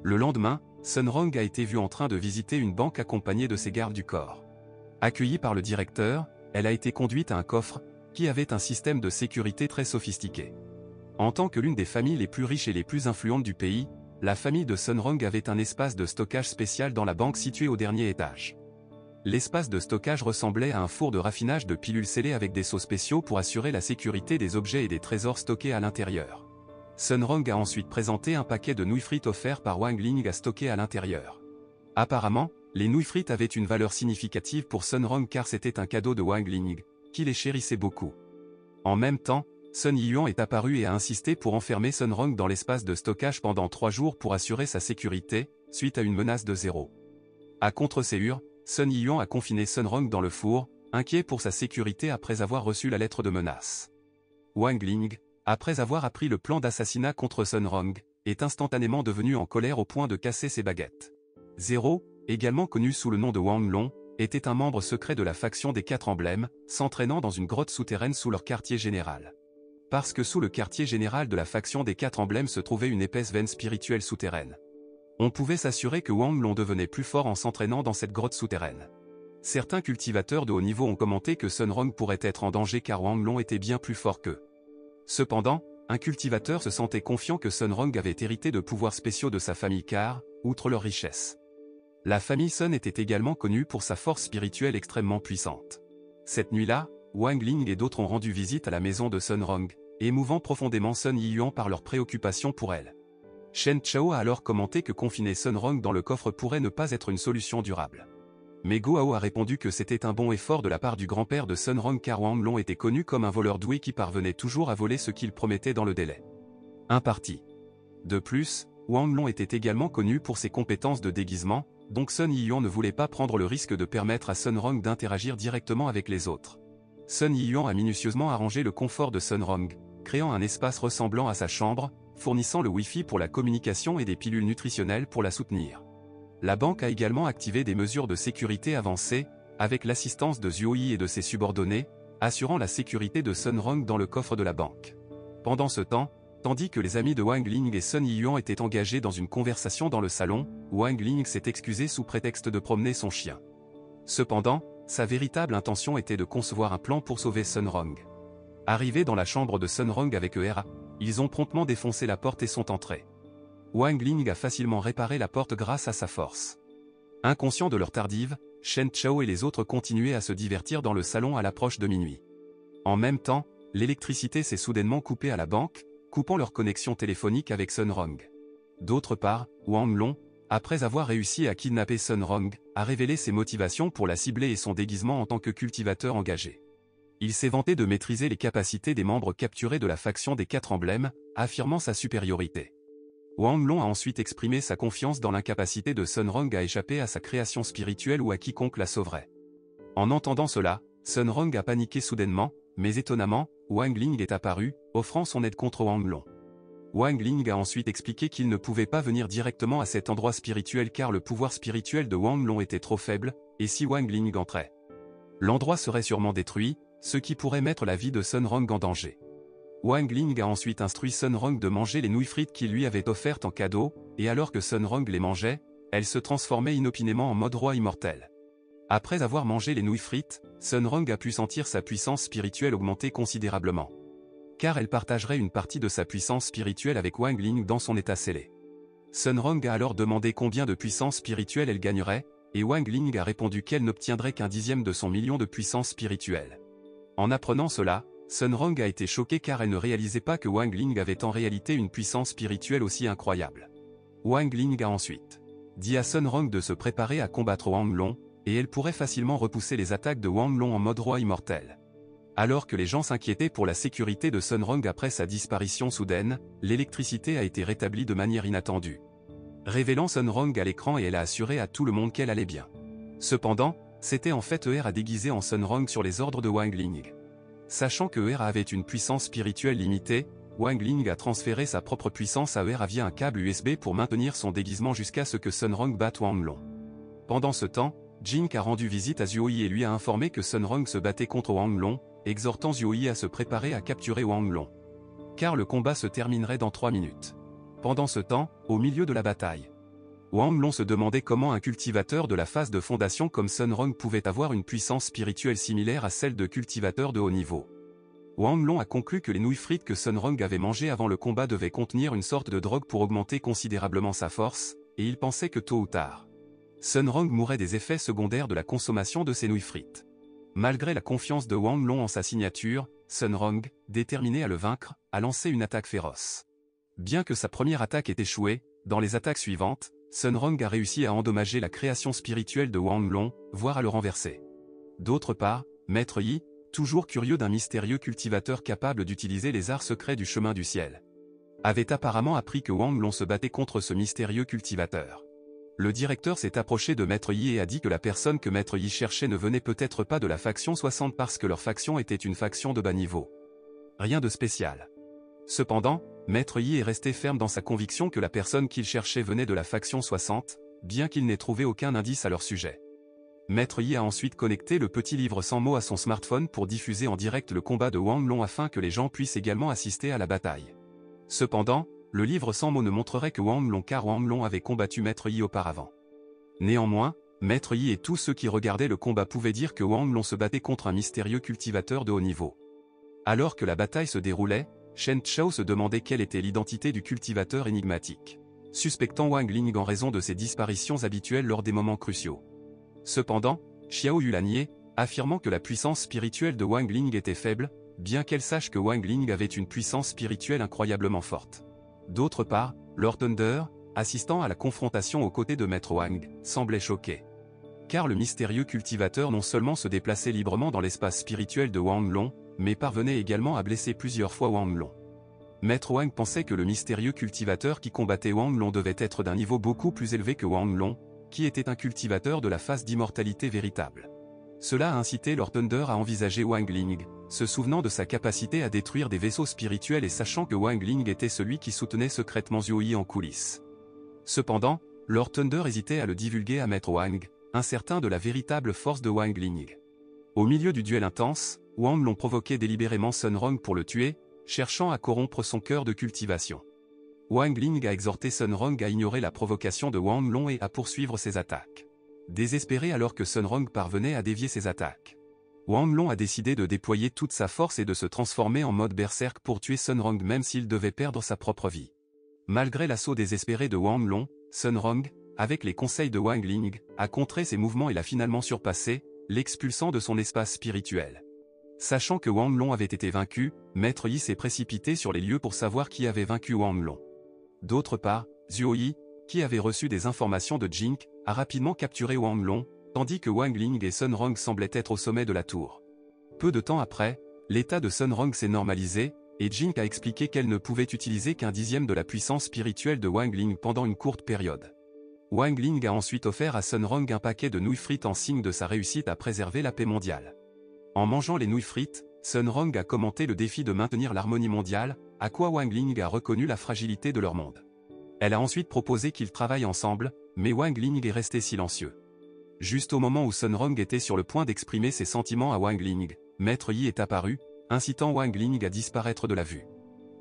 Le lendemain, Sun Rong a été vue en train de visiter une banque accompagnée de ses gardes du corps. Accueillie par le directeur, elle a été conduite à un coffre, qui avait un système de sécurité très sophistiqué. En tant que l'une des familles les plus riches et les plus influentes du pays, la famille de Sun Rong avait un espace de stockage spécial dans la banque située au dernier étage. L'espace de stockage ressemblait à un four de raffinage de pilules scellées avec des seaux spéciaux pour assurer la sécurité des objets et des trésors stockés à l'intérieur. Sun Rong a ensuite présenté un paquet de nouilles frites offerts par Wang Ling à stocker à l'intérieur. Apparemment, les nouilles frites avaient une valeur significative pour Sun Rong car c'était un cadeau de Wang Ling, qui les chérissait beaucoup. En même temps, Sun Yiyuan est apparu et a insisté pour enfermer Sun Rong dans l'espace de stockage pendant 3 jours pour assurer sa sécurité, suite à une menace de Zero. À contre-séure, Sun Yiyuan a confiné Sun Rong dans le four, inquiet pour sa sécurité après avoir reçu la lettre de menace. Wang Ling, après avoir appris le plan d'assassinat contre Sun Rong, est instantanément devenu en colère au point de casser ses baguettes. Zero, également connu sous le nom de Wang Long, était un membre secret de la faction des 4 emblèmes, s'entraînant dans une grotte souterraine sous leur quartier général. Parce que sous le quartier général de la faction des 4 emblèmes se trouvait une épaisse veine spirituelle souterraine. On pouvait s'assurer que Wang Long devenait plus fort en s'entraînant dans cette grotte souterraine. Certains cultivateurs de haut niveau ont commenté que Sun Rong pourrait être en danger car Wang Long était bien plus fort qu'eux. Cependant, un cultivateur se sentait confiant que Sun Rong avait hérité de pouvoirs spéciaux de sa famille car, outre leur richesse, la famille Sun était également connue pour sa force spirituelle extrêmement puissante. Cette nuit-là, Wang Ling et d'autres ont rendu visite à la maison de Sun Rong, émouvant profondément Sun Yiyuan par leurs préoccupations pour elle. Shen Chao a alors commenté que confiner Sun Rong dans le coffre pourrait ne pas être une solution durable. Mais Go Hao a répondu que c'était un bon effort de la part du grand-père de Sun Rong car Wang Long était connu comme un voleur doué qui parvenait toujours à voler ce qu'il promettait dans le délai imparti. De plus, Wang Long était également connu pour ses compétences de déguisement, donc Sun Yiyuan ne voulait pas prendre le risque de permettre à Sun Rong d'interagir directement avec les autres. Sun Yiyuan a minutieusement arrangé le confort de Sun Rong, créant un espace ressemblant à sa chambre, fournissant le Wi-Fi pour la communication et des pilules nutritionnelles pour la soutenir. La banque a également activé des mesures de sécurité avancées, avec l'assistance de Zuoyi et de ses subordonnés, assurant la sécurité de Sun Rong dans le coffre de la banque. Pendant ce temps, tandis que les amis de Wang Ling et Sun Yiyuan étaient engagés dans une conversation dans le salon, Wang Ling s'est excusé sous prétexte de promener son chien. Cependant, sa véritable intention était de concevoir un plan pour sauver Sun Rong. Arrivés dans la chambre de Sun Rong avec Eera, ils ont promptement défoncé la porte et sont entrés. Wang Ling a facilement réparé la porte grâce à sa force. Inconscient de leur tardive, Shen Chao et les autres continuaient à se divertir dans le salon à l'approche de minuit. En même temps, l'électricité s'est soudainement coupée à la banque, coupant leur connexion téléphonique avec Sun Rong. D'autre part, Wang Long, après avoir réussi à kidnapper Sun Rong, a révélé ses motivations pour la cibler et son déguisement en tant que cultivateur engagé. Il s'est vanté de maîtriser les capacités des membres capturés de la faction des 4 emblèmes, affirmant sa supériorité. Wang Long a ensuite exprimé sa confiance dans l'incapacité de Sun Rong à échapper à sa création spirituelle ou à quiconque la sauverait. En entendant cela, Sun Rong a paniqué soudainement, mais étonnamment, Wang Ling est apparu, offrant son aide contre Wang Long. Wang Ling a ensuite expliqué qu'il ne pouvait pas venir directement à cet endroit spirituel car le pouvoir spirituel de Wang Long était trop faible, et si Wang Ling entrait, l'endroit serait sûrement détruit, ce qui pourrait mettre la vie de Sun Rong en danger. Wang Ling a ensuite instruit Sun Rong de manger les nouilles frites qu'il lui avait offertes en cadeau, et alors que Sun Rong les mangeait, elle se transformait inopinément en mode roi immortel. Après avoir mangé les nouilles frites, Sun Rong a pu sentir sa puissance spirituelle augmenter considérablement. Car elle partagerait une partie de sa puissance spirituelle avec Wang Ling dans son état scellé. Sun Rong a alors demandé combien de puissance spirituelle elle gagnerait, et Wang Ling a répondu qu'elle n'obtiendrait qu'un dixième de son million de puissance spirituelle. En apprenant cela, Sun Rong a été choquée car elle ne réalisait pas que Wang Ling avait en réalité une puissance spirituelle aussi incroyable. Wang Ling a ensuite dit à Sun Rong de se préparer à combattre Wang Long, et elle pourrait facilement repousser les attaques de Wang Long en mode roi immortel. Alors que les gens s'inquiétaient pour la sécurité de Sun Rong après sa disparition soudaine, l'électricité a été rétablie de manière inattendue, révélant Sun Rong à l'écran et elle a assuré à tout le monde qu'elle allait bien. Cependant, c'était en fait Era déguisé en Sun Rong sur les ordres de Wang Ling. Sachant que Era avait une puissance spirituelle limitée, Wang Ling a transféré sa propre puissance à Era via un câble USB pour maintenir son déguisement jusqu'à ce que Sun Rong batte Wang Long. Pendant ce temps, Jink a rendu visite à Zuo Yi et lui a informé que Sun Rong se battait contre Wang Long, exhortant Zuo Yi à se préparer à capturer Wang Long. Car le combat se terminerait dans 3 minutes. Pendant ce temps, au milieu de la bataille, Wang Long se demandait comment un cultivateur de la phase de fondation comme Sun Rong pouvait avoir une puissance spirituelle similaire à celle de cultivateurs de haut niveau. Wang Long a conclu que les nouilles frites que Sun Rong avait mangées avant le combat devaient contenir une sorte de drogue pour augmenter considérablement sa force, et il pensait que tôt ou tard, Sun Rong mourrait des effets secondaires de la consommation de ces nouilles frites. Malgré la confiance de Wang Long en sa signature, Sun Rong, déterminé à le vaincre, a lancé une attaque féroce. Bien que sa première attaque ait échoué, dans les attaques suivantes, Sun Rong a réussi à endommager la création spirituelle de Wang Long, voire à le renverser. D'autre part, Maître Yi, toujours curieux d'un mystérieux cultivateur capable d'utiliser les arts secrets du chemin du ciel, avait apparemment appris que Wang Long se battait contre ce mystérieux cultivateur. Le directeur s'est approché de Maître Yi et a dit que la personne que Maître Yi cherchait ne venait peut-être pas de la faction 60 parce que leur faction était une faction de bas niveau. Rien de spécial. Cependant, Maître Yi est resté ferme dans sa conviction que la personne qu'il cherchait venait de la faction 60, bien qu'il n'ait trouvé aucun indice à leur sujet. Maître Yi a ensuite connecté le petit livre sans mots à son smartphone pour diffuser en direct le combat de Wang Long afin que les gens puissent également assister à la bataille. Cependant, le livre sans mots ne montrerait que Wang Long car Wang Long avait combattu Maître Yi auparavant. Néanmoins, Maître Yi et tous ceux qui regardaient le combat pouvaient dire que Wang Long se battait contre un mystérieux cultivateur de haut niveau. Alors que la bataille se déroulait, Shen Chao se demandait quelle était l'identité du cultivateur énigmatique, suspectant Wang Ling en raison de ses disparitions habituelles lors des moments cruciaux. Cependant, Xiao Yu l'a nié, affirmant que la puissance spirituelle de Wang Ling était faible, bien qu'elle sache que Wang Ling avait une puissance spirituelle incroyablement forte. D'autre part, Lord Thunder, assistant à la confrontation aux côtés de Maître Wang, semblait choqué. Car le mystérieux cultivateur non seulement se déplaçait librement dans l'espace spirituel de Wang Long, mais parvenait également à blesser plusieurs fois Wang Long. Maître Wang pensait que le mystérieux cultivateur qui combattait Wang Long devait être d'un niveau beaucoup plus élevé que Wang Long, qui était un cultivateur de la phase d'immortalité véritable. Cela a incité Lord Thunder à envisager Wang Ling, se souvenant de sa capacité à détruire des vaisseaux spirituels et sachant que Wang Ling était celui qui soutenait secrètement Zuo Yi en coulisses. Cependant, Lord Thunder hésitait à le divulguer à Maître Wang, incertain de la véritable force de Wang Ling. Au milieu du duel intense, Wang Long provoquait délibérément Sun Rong pour le tuer, cherchant à corrompre son cœur de cultivation. Wang Ling a exhorté Sun Rong à ignorer la provocation de Wang Long et à poursuivre ses attaques. Désespéré alors que Sun Rong parvenait à dévier ses attaques, Wang Long a décidé de déployer toute sa force et de se transformer en mode berserk pour tuer Sun Rong même s'il devait perdre sa propre vie. Malgré l'assaut désespéré de Wang Long, Sun Rong, avec les conseils de Wang Ling, a contré ses mouvements et l'a finalement surpassé, l'expulsant de son espace spirituel. Sachant que Wang Long avait été vaincu, Maître Yi s'est précipité sur les lieux pour savoir qui avait vaincu Wang Long. D'autre part, Zhuo Yi, qui avait reçu des informations de Jink, a rapidement capturé Wang Long, tandis que Wang Ling et Sun Rong semblaient être au sommet de la tour. Peu de temps après, l'état de Sun Rong s'est normalisé, et Jink a expliqué qu'elle ne pouvait utiliser qu'un dixième de la puissance spirituelle de Wang Ling pendant une courte période. Wang Ling a ensuite offert à Sun Rong un paquet de nouilles frites en signe de sa réussite à préserver la paix mondiale. En mangeant les nouilles frites, Sun Rong a commenté le défi de maintenir l'harmonie mondiale, à quoi Wang Ling a reconnu la fragilité de leur monde. Elle a ensuite proposé qu'ils travaillent ensemble, mais Wang Ling est resté silencieux. Juste au moment où Sun Rong était sur le point d'exprimer ses sentiments à Wang Ling, Maître Yi est apparu, incitant Wang Ling à disparaître de la vue.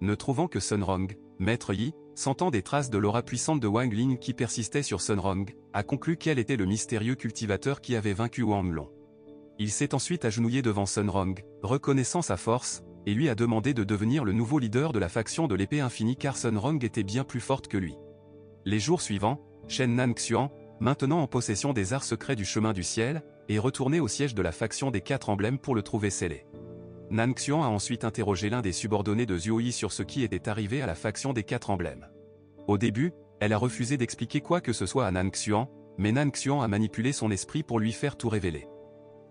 Ne trouvant que Sun Rong, Maître Yi, sentant des traces de l'aura puissante de Wang Ling qui persistait sur Sun Rong, a conclu qu'elle était le mystérieux cultivateur qui avait vaincu Wang Long. Il s'est ensuite agenouillé devant Sun Rong, reconnaissant sa force, et lui a demandé de devenir le nouveau leader de la faction de l'épée infinie car Sun Rong était bien plus forte que lui. Les jours suivants, Shen Nanxian, maintenant en possession des arts secrets du chemin du ciel, est retourné au siège de la faction des 4 emblèmes pour le trouver scellé. Nanxian a ensuite interrogé l'un des subordonnés de Zhuo Yi sur ce qui était arrivé à la faction des 4 emblèmes. Au début, elle a refusé d'expliquer quoi que ce soit à Nanxian, mais Nanxian a manipulé son esprit pour lui faire tout révéler.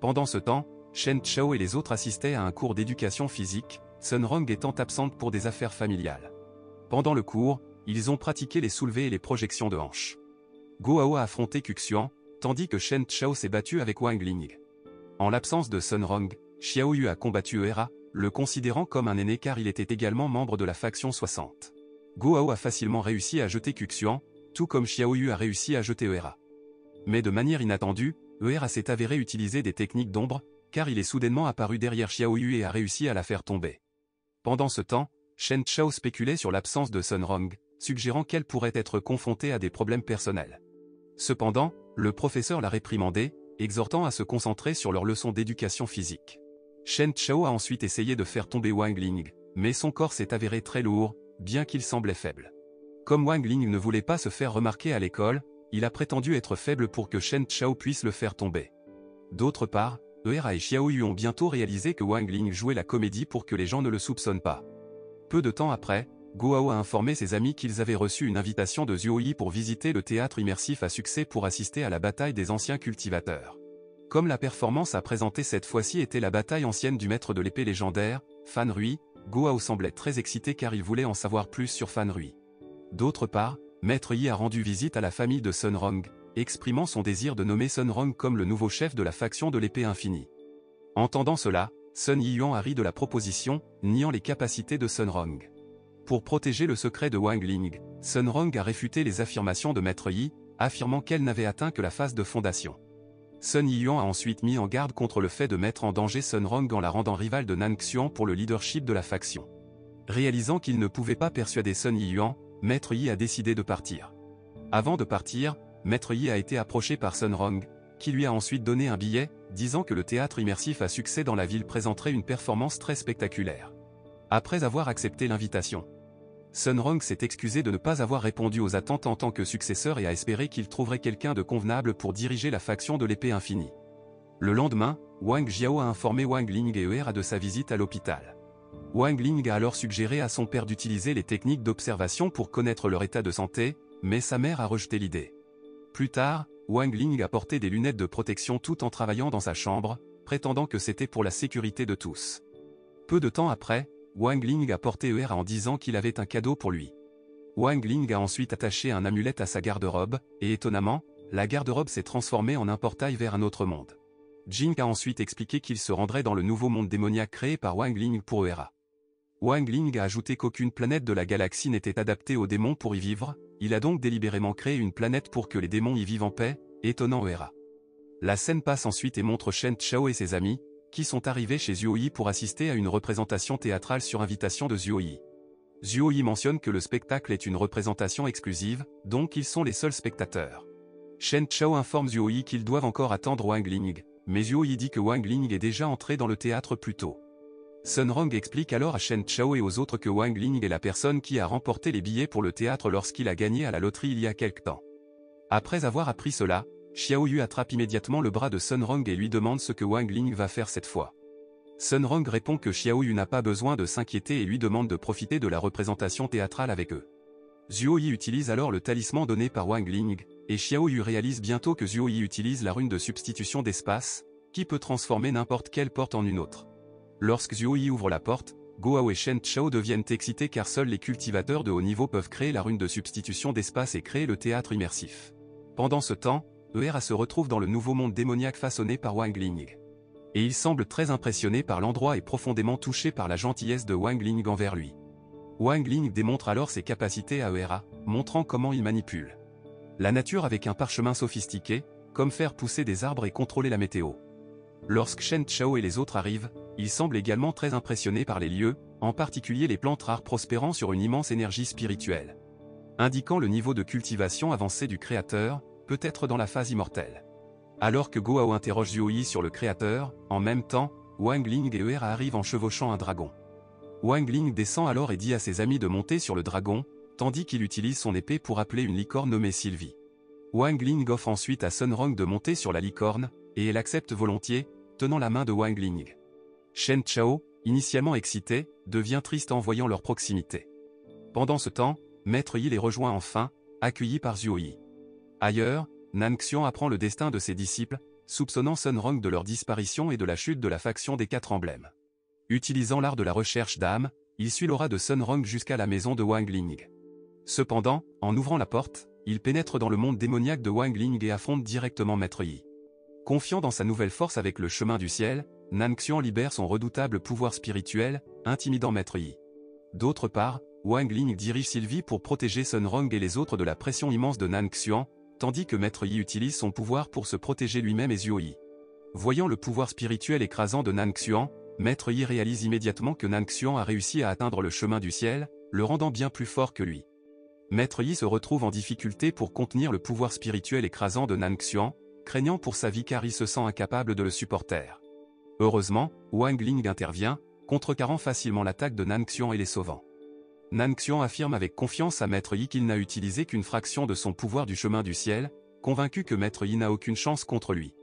Pendant ce temps, Shen Chao et les autres assistaient à un cours d'éducation physique, Sun Rong étant absente pour des affaires familiales. Pendant le cours, ils ont pratiqué les soulevés et les projections de hanches. Go Hao a affronté Cuxian, tandis que Shen Chao s'est battu avec Wang Ling. En l'absence de Sun Rong, Xiao Yu a combattu Eera, le considérant comme un aîné car il était également membre de la faction 60. Go Hao a facilement réussi à jeter Cuxian, tout comme Xiao Yu a réussi à jeter Eera. Mais de manière inattendue, Eera s'est avéré utiliser des techniques d'ombre, car il est soudainement apparu derrière Xiao Yu et a réussi à la faire tomber. Pendant ce temps, Shen Chao spéculait sur l'absence de Sun Rong, suggérant qu'elle pourrait être confrontée à des problèmes personnels. Cependant, le professeur l'a réprimandé, exhortant à se concentrer sur leur leçon d'éducation physique. Shen Chao a ensuite essayé de faire tomber Wang Ling, mais son corps s'est avéré très lourd, bien qu'il semblait faible. Comme Wang Ling ne voulait pas se faire remarquer à l'école, il a prétendu être faible pour que Shen Chao puisse le faire tomber. D'autre part, Eera et Xiao Yu ont bientôt réalisé que Wang Ling jouait la comédie pour que les gens ne le soupçonnent pas. Peu de temps après, Go Hao a informé ses amis qu'ils avaient reçu une invitation de Zhuo Yi pour visiter le théâtre immersif à succès pour assister à la bataille des anciens cultivateurs. Comme la performance à présenter cette fois-ci était la bataille ancienne du maître de l'épée légendaire, Fan Rui, Go Hao semblait très excité car il voulait en savoir plus sur Fan Rui. D'autre part, Maître Yi a rendu visite à la famille de Sun Rong, exprimant son désir de nommer Sun Rong comme le nouveau chef de la faction de l'épée infinie. Entendant cela, Sun Yiyuan a ri de la proposition, niant les capacités de Sun Rong. Pour protéger le secret de Wang Ling, Sun Rong a réfuté les affirmations de Maître Yi, affirmant qu'elle n'avait atteint que la phase de fondation. Sun Yiyuan a ensuite mis en garde contre le fait de mettre en danger Sun Rong en la rendant rivale de Nanxian pour le leadership de la faction. Réalisant qu'il ne pouvait pas persuader Sun Yiyuan, Maître Yi a décidé de partir. Avant de partir, Maître Yi a été approché par Sun Rong, qui lui a ensuite donné un billet, disant que le théâtre immersif à succès dans la ville présenterait une performance très spectaculaire. Après avoir accepté l'invitation, Sun Rong s'est excusé de ne pas avoir répondu aux attentes en tant que successeur et a espéré qu'il trouverait quelqu'un de convenable pour diriger la faction de l'épée infinie. Le lendemain, Wang Jiao a informé Wang Ling et Eera de sa visite à l'hôpital. Wang Ling a alors suggéré à son père d'utiliser les techniques d'observation pour connaître leur état de santé, mais sa mère a rejeté l'idée. Plus tard, Wang Ling a porté des lunettes de protection tout en travaillant dans sa chambre, prétendant que c'était pour la sécurité de tous. Peu de temps après, Wang Ling a porté Eera en disant qu'il avait un cadeau pour lui. Wang Ling a ensuite attaché un amulette à sa garde-robe, et étonnamment, la garde-robe s'est transformée en un portail vers un autre monde. Jing a ensuite expliqué qu'il se rendrait dans le nouveau monde démoniaque créé par Wang Ling pour Eera. Wang Ling a ajouté qu'aucune planète de la galaxie n'était adaptée aux démons pour y vivre, il a donc délibérément créé une planète pour que les démons y vivent en paix, étonnant Eera. La scène passe ensuite et montre Shen Chao et ses amis, qui sont arrivés chez Zhuo Yi pour assister à une représentation théâtrale sur invitation de Zhuo Yi. Zhuo Yi mentionne que le spectacle est une représentation exclusive, donc ils sont les seuls spectateurs. Shen Chao informe Zhuo Yi qu'ils doivent encore attendre Wang Ling, mais Zhuo Yi dit que Wang Ling est déjà entré dans le théâtre plus tôt. Sun Rong explique alors à Shen Chao et aux autres que Wang Ling est la personne qui a remporté les billets pour le théâtre lorsqu'il a gagné à la loterie il y a quelque temps. Après avoir appris cela, Xiao Yu attrape immédiatement le bras de Sun Rong et lui demande ce que Wang Ling va faire cette fois. Sun Rong répond que Xiao Yu n'a pas besoin de s'inquiéter et lui demande de profiter de la représentation théâtrale avec eux. Zhuo Yi utilise alors le talisman donné par Wang Ling, et Xiao Yu réalise bientôt que Zhuo Yi utilise la rune de substitution d'espace, qui peut transformer n'importe quelle porte en une autre. Lorsque Zhuo Yi ouvre la porte, Gohao et Shen Chao deviennent excités car seuls les cultivateurs de haut niveau peuvent créer la rune de substitution d'espace et créer le théâtre immersif. Pendant ce temps, Eera se retrouve dans le nouveau monde démoniaque façonné par Wang Ling. Et il semble très impressionné par l'endroit et profondément touché par la gentillesse de Wang Ling envers lui. Wang Ling démontre alors ses capacités à Eera, montrant comment il manipule la nature avec un parchemin sophistiqué, comme faire pousser des arbres et contrôler la météo. Lorsque Shen Chao et les autres arrivent, ils semblent également très impressionnés par les lieux, en particulier les plantes rares prospérant sur une immense énergie spirituelle, indiquant le niveau de cultivation avancé du créateur, peut-être dans la phase immortelle. Alors que Gohao interroge Zhuo Yi sur le créateur, en même temps, Wang Ling et Eera arrivent en chevauchant un dragon. Wang Ling descend alors et dit à ses amis de monter sur le dragon, tandis qu'il utilise son épée pour appeler une licorne nommée Sylvie. Wang Ling offre ensuite à Sun Rong de monter sur la licorne, et elle accepte volontiers, tenant la main de Wang Ling. Shen Chao, initialement excité, devient triste en voyant leur proximité. Pendant ce temps, Maître Yi les rejoint enfin, accueilli par Zhuo Yi. Ailleurs, Nan Xian apprend le destin de ses disciples, soupçonnant Sun Rong de leur disparition et de la chute de la faction des 4 emblèmes. Utilisant l'art de la recherche d'âme, il suit l'aura de Sun Rong jusqu'à la maison de Wang Ling. Cependant, en ouvrant la porte, il pénètre dans le monde démoniaque de Wang Ling et affronte directement Maître Yi. Confiant dans sa nouvelle force avec le chemin du ciel, Nan Xian libère son redoutable pouvoir spirituel, intimidant Maître Yi. D'autre part, Wang Ling dirige Sylvie pour protéger Sun Rong et les autres de la pression immense de Nan Xian, tandis que Maître Yi utilise son pouvoir pour se protéger lui-même et Zhuo Yi. Voyant le pouvoir spirituel écrasant de Nan Xian, Maître Yi réalise immédiatement que Nan Xian a réussi à atteindre le chemin du ciel, le rendant bien plus fort que lui. Maître Yi se retrouve en difficulté pour contenir le pouvoir spirituel écrasant de Nan Xian, craignant pour sa vie car il se sent incapable de le supporter. Heureusement, Wang Ling intervient, contrecarrant facilement l'attaque de Nan Xian et les sauvant. Nan Xian affirme avec confiance à Maître Yi qu'il n'a utilisé qu'une fraction de son pouvoir du chemin du ciel, convaincu que Maître Yi n'a aucune chance contre lui.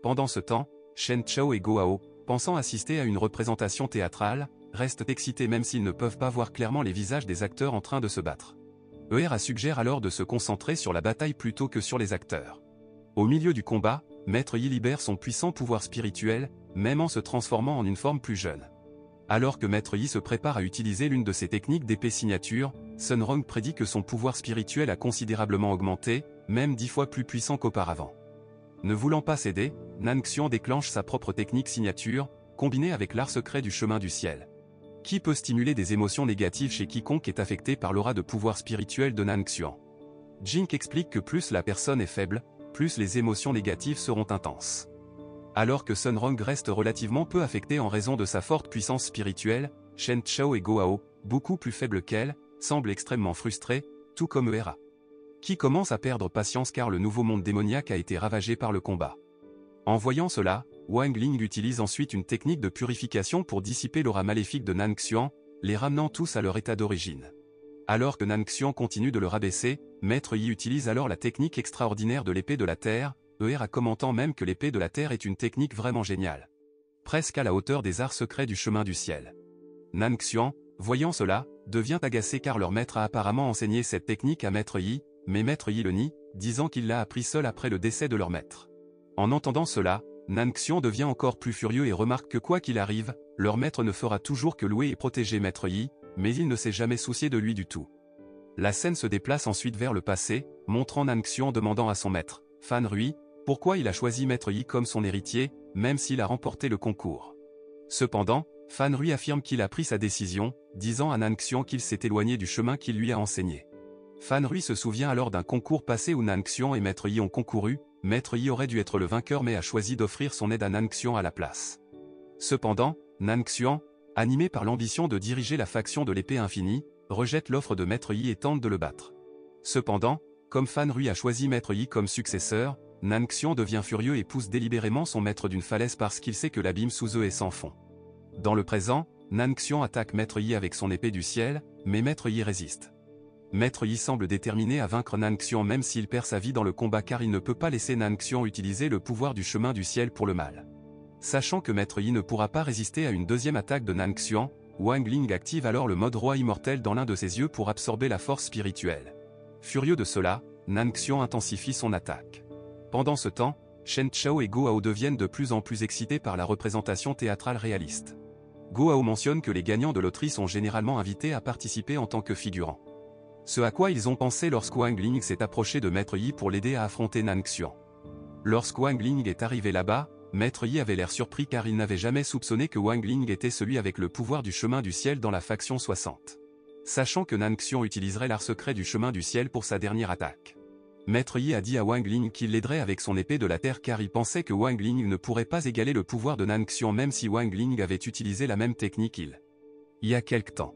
Pendant ce temps, Shen Chao et Gohao, pensant assister à une représentation théâtrale, restent excités même s'ils ne peuvent pas voir clairement les visages des acteurs en train de se battre. Eera suggère alors de se concentrer sur la bataille plutôt que sur les acteurs. Au milieu du combat, Maître Yi libère son puissant pouvoir spirituel, même en se transformant en une forme plus jeune. Alors que Maître Yi se prépare à utiliser l'une de ses techniques d'épée signature, Sun Rong prédit que son pouvoir spirituel a considérablement augmenté, même 10 fois plus puissant qu'auparavant. Ne voulant pas céder, Nan Xian déclenche sa propre technique signature, combinée avec l'art secret du chemin du ciel, qui peut stimuler des émotions négatives chez quiconque est affecté par l'aura de pouvoir spirituel de Nan Xian. Jink explique que plus la personne est faible, plus les émotions négatives seront intenses. Alors que Sun Rong reste relativement peu affecté en raison de sa forte puissance spirituelle, Shen Chao et Gohao, beaucoup plus faibles qu'elle, semblent extrêmement frustrés, tout comme Eera, qui commence à perdre patience car le nouveau monde démoniaque a été ravagé par le combat. En voyant cela, Wang Ling utilise ensuite une technique de purification pour dissiper l'aura maléfique de Nan Xian, les ramenant tous à leur état d'origine. Alors que Nan Xian continue de le rabaisser, Maître Yi utilise alors la technique extraordinaire de l'épée de la terre, Eera commentant même que l'épée de la terre est une technique vraiment géniale, presque à la hauteur des arts secrets du chemin du ciel. Nan Xian, voyant cela, devient agacé car leur maître a apparemment enseigné cette technique à Maître Yi, mais Maître Yi le nie, disant qu'il l'a appris seul après le décès de leur maître. En entendant cela, Nan Xian devient encore plus furieux et remarque que quoi qu'il arrive, leur maître ne fera toujours que louer et protéger Maître Yi, mais il ne s'est jamais soucié de lui du tout. La scène se déplace ensuite vers le passé, montrant Nan Xian demandant à son maître, Fan Rui, pourquoi il a choisi Maître Yi comme son héritier, même s'il a remporté le concours. Cependant, Fan Rui affirme qu'il a pris sa décision, disant à Nan Xian qu'il s'est éloigné du chemin qu'il lui a enseigné. Fan Rui se souvient alors d'un concours passé où Nan Xian et Maître Yi ont concouru, Maître Yi aurait dû être le vainqueur mais a choisi d'offrir son aide à Nan Xian à la place. Cependant, Nan Xian, animé par l'ambition de diriger la faction de l'épée infinie, rejette l'offre de Maître Yi et tente de le battre. Cependant, comme Fan Rui a choisi Maître Yi comme successeur, Nan Xian devient furieux et pousse délibérément son maître d'une falaise parce qu'il sait que l'abîme sous eux est sans fond. Dans le présent, Nangxian attaque Maître Yi avec son épée du ciel, mais Maître Yi résiste. Maître Yi semble déterminé à vaincre Nangxian même s'il perd sa vie dans le combat car il ne peut pas laisser Nangxian utiliser le pouvoir du chemin du ciel pour le mal. Sachant que Maître Yi ne pourra pas résister à une deuxième attaque de Nangxian, Wang Ling active alors le mode roi immortel dans l'un de ses yeux pour absorber la force spirituelle. Furieux de cela, Nangxian intensifie son attaque. Pendant ce temps, Shen Chao et Go Hao deviennent de plus en plus excités par la représentation théâtrale réaliste. Go Hao mentionne que les gagnants de loterie sont généralement invités à participer en tant que figurants. Ce à quoi ils ont pensé lorsque Wang Ling s'est approché de Maître Yi pour l'aider à affronter Nangxian. Lorsque Wang Ling est arrivé là-bas, Maître Yi avait l'air surpris car il n'avait jamais soupçonné que Wang Ling était celui avec le pouvoir du chemin du ciel dans la faction 60. Sachant que Nangxian utiliserait l'art secret du chemin du ciel pour sa dernière attaque. Maître Yi a dit à Wang Ling qu'il l'aiderait avec son épée de la terre car il pensait que Wang Ling ne pourrait pas égaler le pouvoir de Nangxian même si Wang Ling avait utilisé la même technique il y a quelque temps.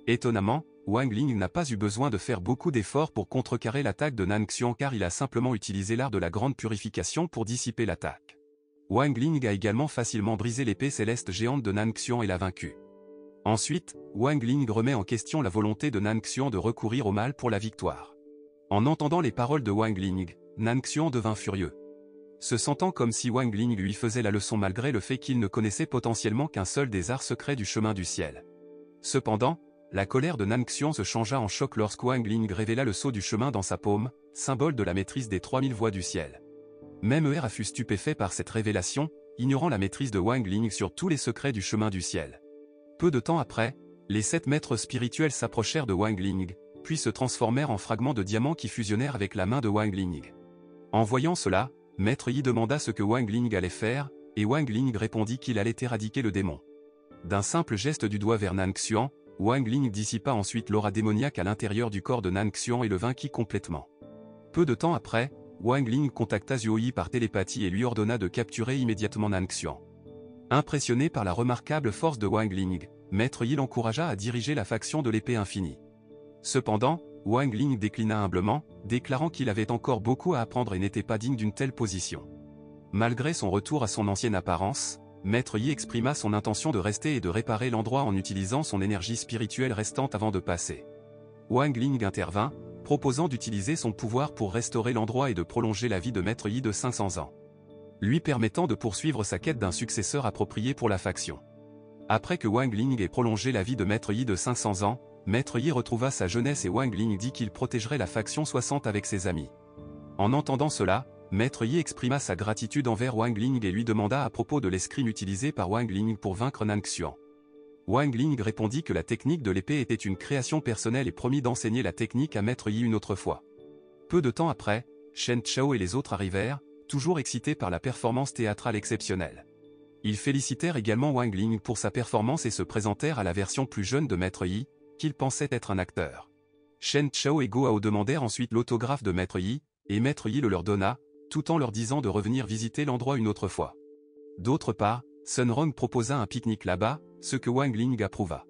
Étonnamment, Wang Ling n'a pas eu besoin de faire beaucoup d'efforts pour contrecarrer l'attaque de Nangxian car il a simplement utilisé l'art de la grande purification pour dissiper l'attaque. Wang Ling a également facilement brisé l'épée céleste géante de Nangxian et l'a vaincu. Ensuite, Wang Ling remet en question la volonté de Nangxian de recourir au mal pour la victoire. En entendant les paroles de Wang Ling, Nangxian devint furieux. Se sentant comme si Wang Ling lui faisait la leçon malgré le fait qu'il ne connaissait potentiellement qu'un seul des arts secrets du chemin du ciel. Cependant, la colère de Nangxian se changea en choc lorsque Wang Ling révéla le sceau du chemin dans sa paume, symbole de la maîtrise des 3000 voies du ciel. Même Hera fut stupéfait par cette révélation, ignorant la maîtrise de Wang Ling sur tous les secrets du chemin du ciel. Peu de temps après, les 7 maîtres spirituels s'approchèrent de Wang Ling, puis se transformèrent en fragments de diamants qui fusionnèrent avec la main de Wang Ling. En voyant cela, Maître Yi demanda ce que Wang Ling allait faire, et Wang Ling répondit qu'il allait éradiquer le démon. D'un simple geste du doigt vers Nangxian, Wang Ling dissipa ensuite l'aura démoniaque à l'intérieur du corps de Nangxian et le vainquit complètement. Peu de temps après, Wang Ling contacta Zhuo Yi par télépathie et lui ordonna de capturer immédiatement Nangxian. Impressionné par la remarquable force de Wang Ling, Maître Yi l'encouragea à diriger la faction de l'épée infinie. Cependant, Wang Ling déclina humblement, déclarant qu'il avait encore beaucoup à apprendre et n'était pas digne d'une telle position. Malgré son retour à son ancienne apparence, Maître Yi exprima son intention de rester et de réparer l'endroit en utilisant son énergie spirituelle restante avant de passer. Wang Ling intervint, proposant d'utiliser son pouvoir pour restaurer l'endroit et de prolonger la vie de Maître Yi de 500 ans. Lui permettant de poursuivre sa quête d'un successeur approprié pour la faction. Après que Wang Ling ait prolongé la vie de Maître Yi de 500 ans, Maître Yi retrouva sa jeunesse et Wang Ling dit qu'il protégerait la faction 60 avec ses amis. En entendant cela, Maître Yi exprima sa gratitude envers Wang Ling et lui demanda à propos de l'escrime utilisé par Wang Ling pour vaincre Nangxian. Wang Ling répondit que la technique de l'épée était une création personnelle et promit d'enseigner la technique à Maître Yi une autre fois. Peu de temps après, Shen Chao et les autres arrivèrent, toujours excités par la performance théâtrale exceptionnelle. Ils félicitèrent également Wang Ling pour sa performance et se présentèrent à la version plus jeune de Maître Yi, qu'ils pensaient être un acteur. Shen Chao et Go Hao demandèrent ensuite l'autographe de Maître Yi, et Maître Yi le leur donna, tout en leur disant de revenir visiter l'endroit une autre fois. D'autre part, Sun Rong proposa un pique-nique là-bas, ce que Wang Ling approuva.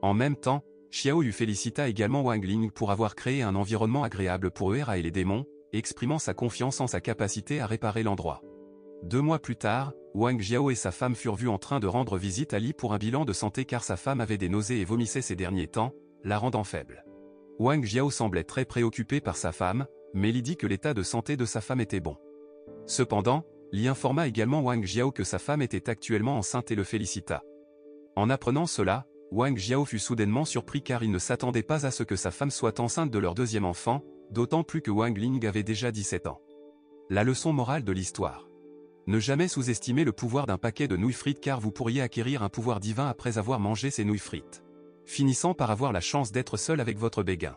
En même temps, Xiao Yu félicita également Wang Ling pour avoir créé un environnement agréable pour Hera et les démons, exprimant sa confiance en sa capacité à réparer l'endroit. 2 mois plus tard, Wang Jiao et sa femme furent vus en train de rendre visite à Li pour un bilan de santé car sa femme avait des nausées et vomissait ces derniers temps, la rendant faible. Wang Jiao semblait très préoccupé par sa femme, mais Li dit que l'état de santé de sa femme était bon. Cependant, Li informa également Wang Jiao que sa femme était actuellement enceinte et le félicita. En apprenant cela, Wang Jiao fut soudainement surpris car il ne s'attendait pas à ce que sa femme soit enceinte de leur deuxième enfant, d'autant plus que Wang Ling avait déjà 17 ans. La leçon morale de l'histoire. Ne jamais sous-estimer le pouvoir d'un paquet de nouilles frites car vous pourriez acquérir un pouvoir divin après avoir mangé ces nouilles frites. Finissant par avoir la chance d'être seul avec votre béguin.